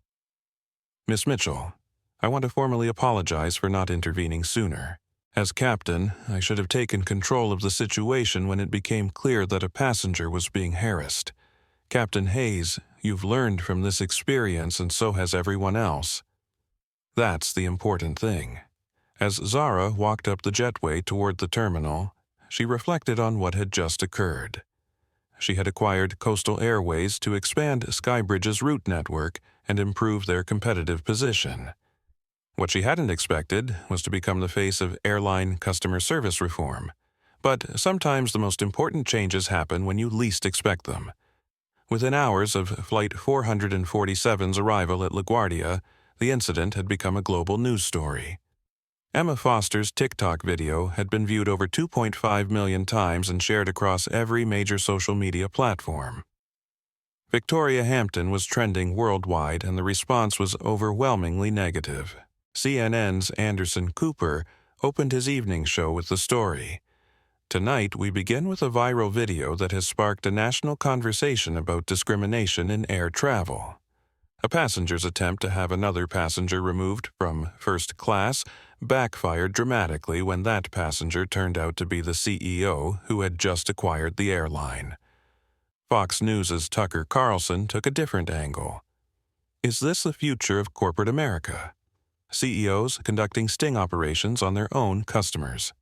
Miss Mitchell, I want to formally apologize for not intervening sooner. As captain, I should have taken control of the situation when it became clear that a passenger was being harassed. Captain Hayes, you've learned from this experience and so has everyone else. That's the important thing. As Zara walked up the jetway toward the terminal, she reflected on what had just occurred. She had acquired Coastal Airways to expand Skybridge's route network and improve their competitive position. What she hadn't expected was to become the face of airline customer service reform. But sometimes the most important changes happen when you least expect them. Within hours of Flight 447's arrival at LaGuardia, the incident had become a global news story. Emma Foster's TikTok video had been viewed over 2.5 million times and shared across every major social media platform. Victoria Hampton was trending worldwide, and the response was overwhelmingly negative. CNN's Anderson Cooper opened his evening show with the story. Tonight, we begin with a viral video that has sparked a national conversation about discrimination in air travel. A passenger's attempt to have another passenger removed from first class backfired dramatically when that passenger turned out to be the CEO who had just acquired the airline. Fox News' Tucker Carlson took a different angle. Is this the future of corporate America? CEOs conducting sting operations on their own customers.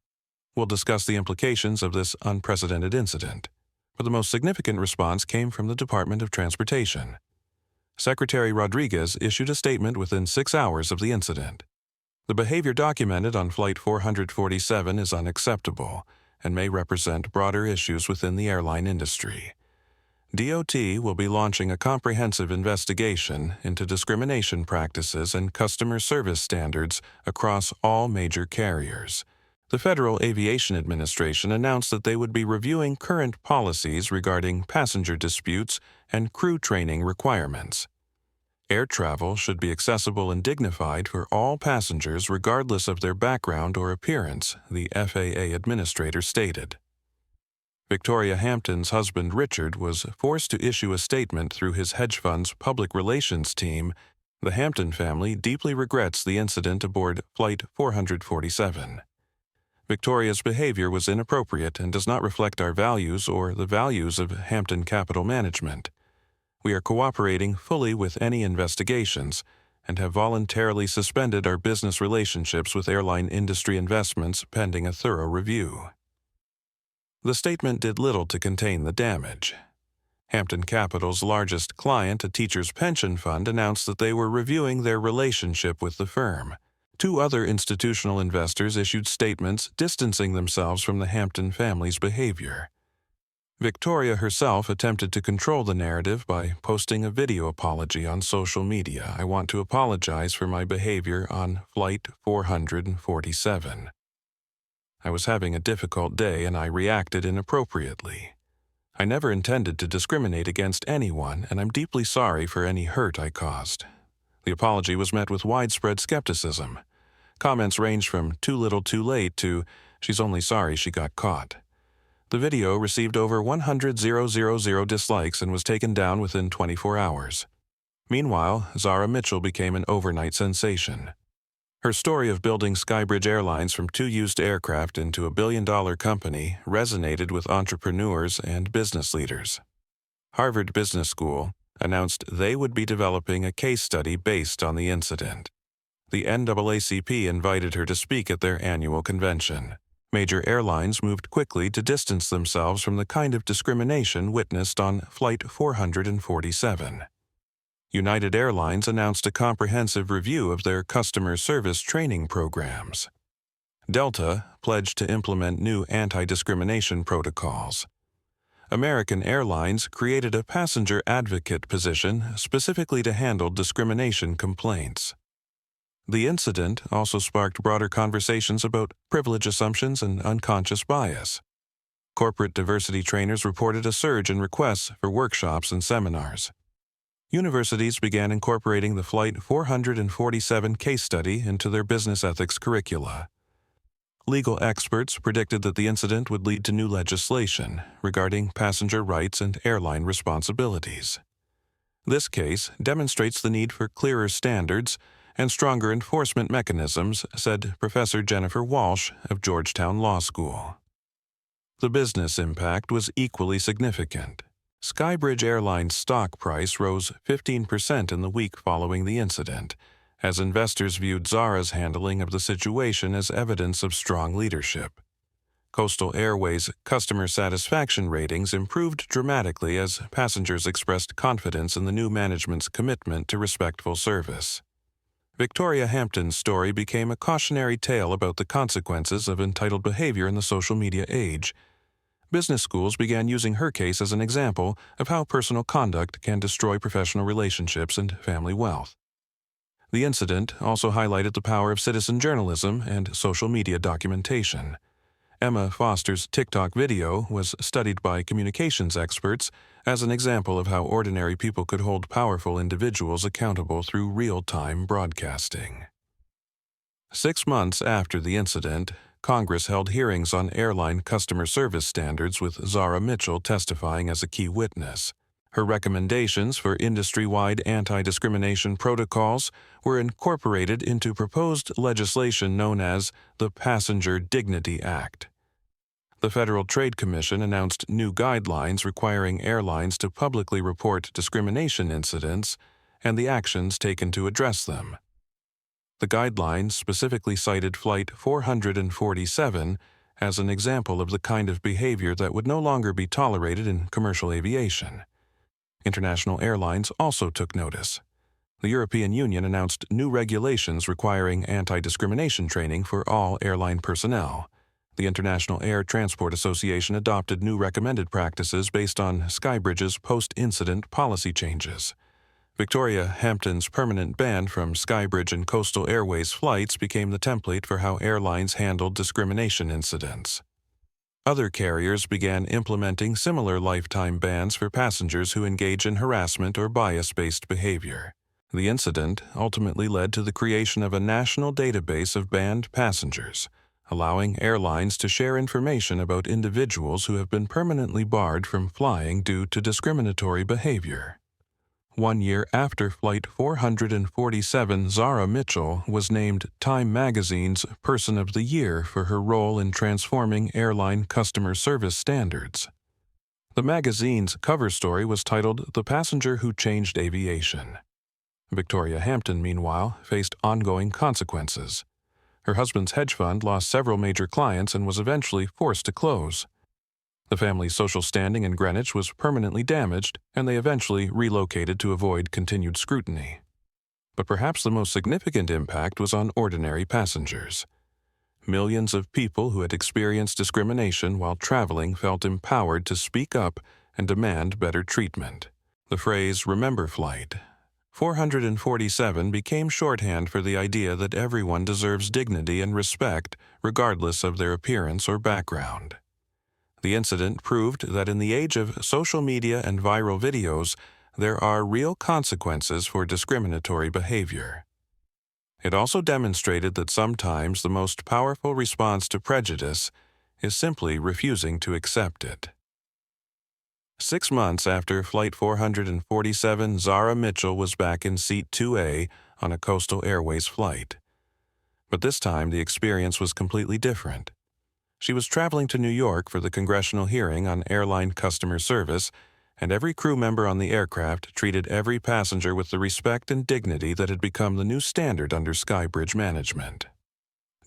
We'll discuss the implications of this unprecedented incident, but the most significant response came from the Department of Transportation. Secretary Rodriguez issued a statement within 6 hours of the incident. The behavior documented on Flight 447 is unacceptable and may represent broader issues within the airline industry. DOT will be launching a comprehensive investigation into discrimination practices and customer service standards across all major carriers. The Federal Aviation Administration announced that they would be reviewing current policies regarding passenger disputes and crew training requirements. Air travel should be accessible and dignified for all passengers regardless of their background or appearance, the FAA administrator stated. Victoria Hampton's husband Richard was forced to issue a statement through his hedge fund's public relations team. The Hampton family deeply regrets the incident aboard Flight 447. Victoria's behavior was inappropriate and does not reflect our values or the values of Hampton Capital Management. We are cooperating fully with any investigations and have voluntarily suspended our business relationships with airline industry investments pending a thorough review. The statement did little to contain the damage. Hampton Capital's largest client, a teacher's pension fund, announced that they were reviewing their relationship with the firm. 2 other institutional investors issued statements distancing themselves from the Hampton family's behavior. Victoria herself attempted to control the narrative by posting a video apology on social media. "I want to apologize for my behavior on Flight 447. I was having a difficult day and I reacted inappropriately. I never intended to discriminate against anyone, and I'm deeply sorry for any hurt I caused." The apology was met with widespread skepticism. Comments ranged from "too little too late" to "she's only sorry she got caught." The video received over 100,000 dislikes and was taken down within 24 hours. Meanwhile, Zara Mitchell became an overnight sensation. Her story of building Skybridge Airlines from 2 used aircraft into a billion-dollar company resonated with entrepreneurs and business leaders. Harvard Business School announced they would be developing a case study based on the incident. The NAACP invited her to speak at their annual convention. Major airlines moved quickly to distance themselves from the kind of discrimination witnessed on Flight 447. United Airlines announced a comprehensive review of their customer service training programs. Delta pledged to implement new anti-discrimination protocols. American Airlines created a passenger advocate position specifically to handle discrimination complaints. The incident also sparked broader conversations about privilege assumptions and unconscious bias. Corporate diversity trainers reported a surge in requests for workshops and seminars. Universities began incorporating the Flight 447 case study into their business ethics curricula. Legal experts predicted that the incident would lead to new legislation regarding passenger rights and airline responsibilities. This case demonstrates the need for clearer standards and stronger enforcement mechanisms, said Professor Jennifer Walsh of Georgetown Law School. The business impact was equally significant. Skybridge Airlines' stock price rose 15% in the week following the incident, as investors viewed Zara's handling of the situation as evidence of strong leadership. Coastal Airways' customer satisfaction ratings improved dramatically as passengers expressed confidence in the new management's commitment to respectful service. Victoria Hampton's story became a cautionary tale about the consequences of entitled behavior in the social media age. Business schools began using her case as an example of how personal conduct can destroy professional relationships and family wealth. The incident also highlighted the power of citizen journalism and social media documentation. Emma Foster's TikTok video was studied by communications experts as an example of how ordinary people could hold powerful individuals accountable through real-time broadcasting. 6 months after the incident, Congress held hearings on airline customer service standards with Zara Mitchell testifying as a key witness. Her recommendations for industry-wide anti-discrimination protocols were incorporated into proposed legislation known as the Passenger Dignity Act. The Federal Trade Commission announced new guidelines requiring airlines to publicly report discrimination incidents and the actions taken to address them. The guidelines specifically cited Flight 447 as an example of the kind of behavior that would no longer be tolerated in commercial aviation. International airlines also took notice. The European Union announced new regulations requiring anti-discrimination training for all airline personnel. The International Air Transport Association adopted new recommended practices based on Skybridge's post-incident policy changes. Victoria Hampton's permanent ban from Skybridge and Coastal Airways flights became the template for how airlines handled discrimination incidents. Other carriers began implementing similar lifetime bans for passengers who engage in harassment or bias-based behavior. The incident ultimately led to the creation of a national database of banned passengers, allowing airlines to share information about individuals who have been permanently barred from flying due to discriminatory behavior. 1 year after Flight 447, Zara Mitchell was named Time Magazine's Person of the Year for her role in transforming airline customer service standards. The magazine's cover story was titled "The Passenger Who Changed Aviation." Victoria Hampton, meanwhile, faced ongoing consequences. Her husband's hedge fund lost several major clients and was eventually forced to close. The family's social standing in Greenwich was permanently damaged, and they eventually relocated to avoid continued scrutiny. But perhaps the most significant impact was on ordinary passengers. Millions of people who had experienced discrimination while traveling felt empowered to speak up and demand better treatment. The phrase "Remember Flight 447" became shorthand for the idea that everyone deserves dignity and respect regardless of their appearance or background. The incident proved that in the age of social media and viral videos, there are real consequences for discriminatory behavior. It also demonstrated that sometimes the most powerful response to prejudice is simply refusing to accept it. 6 months after Flight 447, Zara Mitchell was back in Seat 2A on a Coastal Airways flight. But this time the experience was completely different. She was traveling to New York for the congressional hearing on airline customer service, and every crew member on the aircraft treated every passenger with the respect and dignity that had become the new standard under Skybridge management.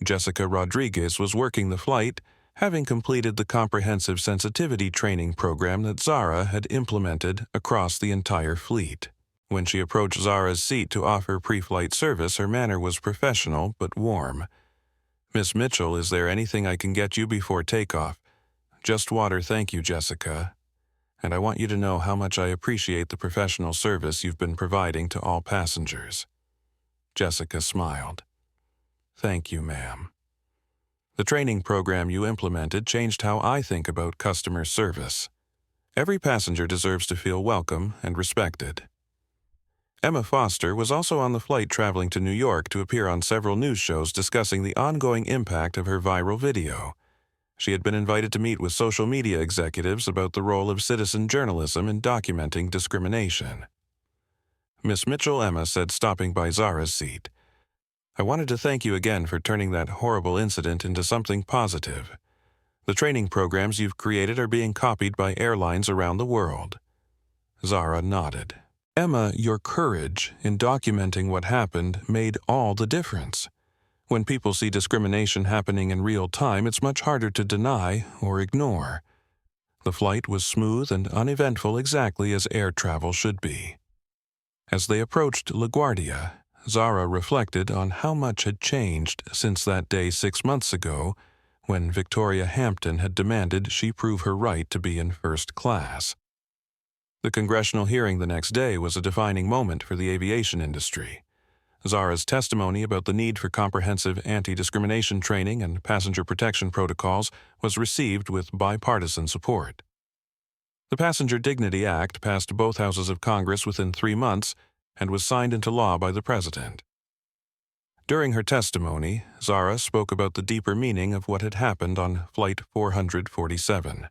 Jessica Rodriguez was working the flight, having completed the comprehensive sensitivity training program that Zara had implemented across the entire fleet. When she approached Zara's seat to offer pre-flight service, her manner was professional but warm. "Miss Mitchell, is there anything I can get you before takeoff?" "Just water, thank you, Jessica. And I want you to know how much I appreciate the professional service you've been providing to all passengers." Jessica smiled. "Thank you, ma'am. The training program you implemented changed how I think about customer service. Every passenger deserves to feel welcome and respected." Emma Foster was also on the flight traveling to New York to appear on several news shows discussing the ongoing impact of her viral video. She had been invited to meet with social media executives about the role of citizen journalism in documenting discrimination. Miss Mitchell, Emma said, stopping by Zara's seat, "I wanted to thank you again for turning that horrible incident into something positive. The training programs you've created are being copied by airlines around the world." Zara nodded. "Emma, your courage in documenting what happened made all the difference. When people see discrimination happening in real time, it's much harder to deny or ignore. The flight was smooth and uneventful, exactly as air travel should be." As they approached LaGuardia, Zara reflected on how much had changed since that day 6 months ago when Victoria Hampton had demanded she prove her right to be in first class. The congressional hearing the next day was a defining moment for the aviation industry. Zara's testimony about the need for comprehensive anti-discrimination training and passenger protection protocols was received with bipartisan support. The Passenger Dignity Act passed both houses of Congress within 3 months and was signed into law by the President. During her testimony, Zara spoke about the deeper meaning of what had happened on Flight 447.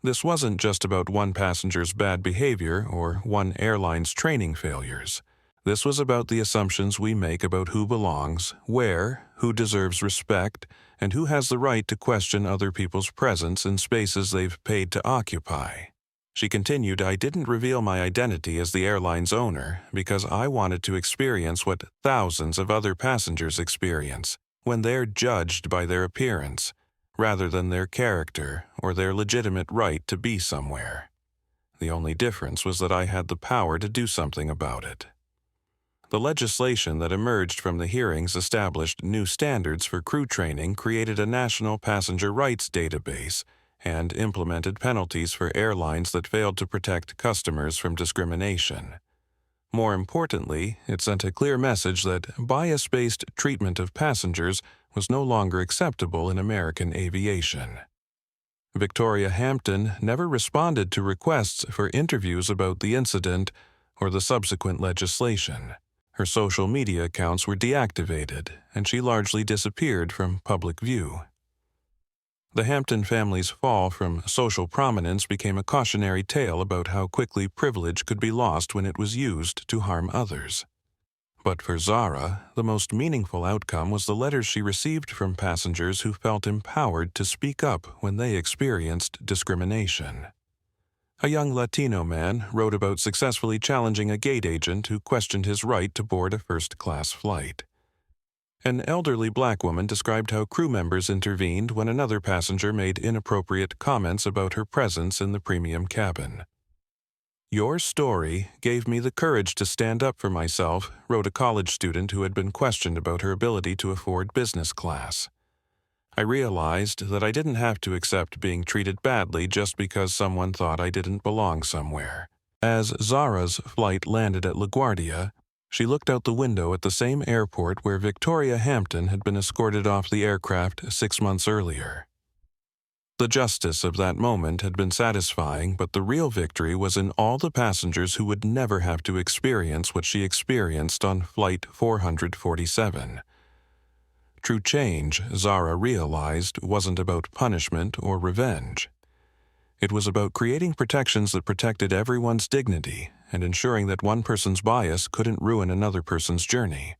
This wasn't just about one passenger's bad behavior or one airline's training failures. This was about the assumptions we make about who belongs, where, who deserves respect, and who has the right to question other people's presence in spaces they've paid to occupy. She continued, "I didn't reveal my identity as the airline's owner because I wanted to experience what thousands of other passengers experience when they're judged by their appearance, rather than their character or their legitimate right to be somewhere. The only difference was that I had the power to do something about it." The legislation that emerged from the hearings established new standards for crew training, created a national passenger rights database, and implemented penalties for airlines that failed to protect customers from discrimination. More importantly, it sent a clear message that bias-based treatment of passengers was no longer acceptable in American aviation. Victoria Hampton never responded to requests for interviews about the incident or the subsequent legislation. Her social media accounts were deactivated, and she largely disappeared from public view. The Hampton family's fall from social prominence became a cautionary tale about how quickly privilege could be lost when it was used to harm others. But for Zara, the most meaningful outcome was the letters she received from passengers who felt empowered to speak up when they experienced discrimination. A young Latino man wrote about successfully challenging a gate agent who questioned his right to board a first-class flight. An elderly black woman described how crew members intervened when another passenger made inappropriate comments about her presence in the premium cabin. "Your story gave me the courage to stand up for myself," wrote a college student who had been questioned about her ability to afford business class. "I realized that I didn't have to accept being treated badly just because someone thought I didn't belong somewhere." As Zara's flight landed at LaGuardia, she looked out the window at the same airport where Victoria Hampton had been escorted off the aircraft 6 months earlier. The justice of that moment had been satisfying, but the real victory was in all the passengers who would never have to experience what she experienced on Flight 447. True change, Zara realized, wasn't about punishment or revenge. It was about creating protections that protected everyone's dignity and ensuring that one person's bias couldn't ruin another person's journey.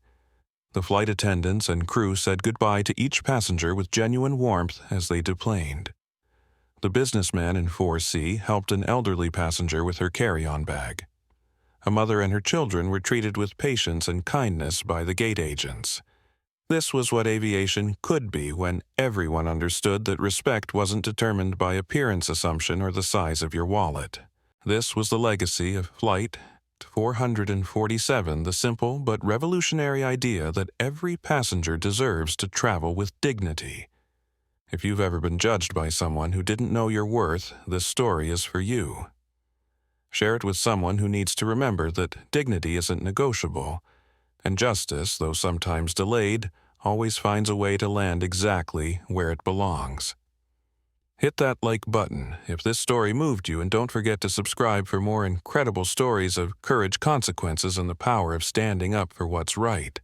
The flight attendants and crew said goodbye to each passenger with genuine warmth as they deplaned. The businessman in 4C helped an elderly passenger with her carry-on bag. A mother and her children were treated with patience and kindness by the gate agents. This was what aviation could be when everyone understood that respect wasn't determined by appearance assumption or the size of your wallet. This was the legacy of Flight 447, the simple but revolutionary idea that every passenger deserves to travel with dignity. If you've ever been judged by someone who didn't know your worth, this story is for you. Share it with someone who needs to remember that dignity isn't negotiable, and justice, though sometimes delayed, always finds a way to land exactly where it belongs. Hit that like button if this story moved you, and don't forget to subscribe for more incredible stories of courage, consequences, and the power of standing up for what's right.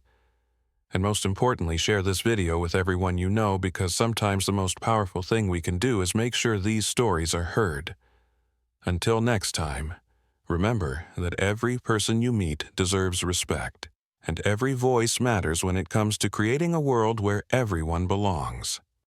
And most importantly, share this video with everyone you know, because sometimes the most powerful thing we can do is make sure these stories are heard. Until next time, remember that every person you meet deserves respect, and every voice matters when it comes to creating a world where everyone belongs.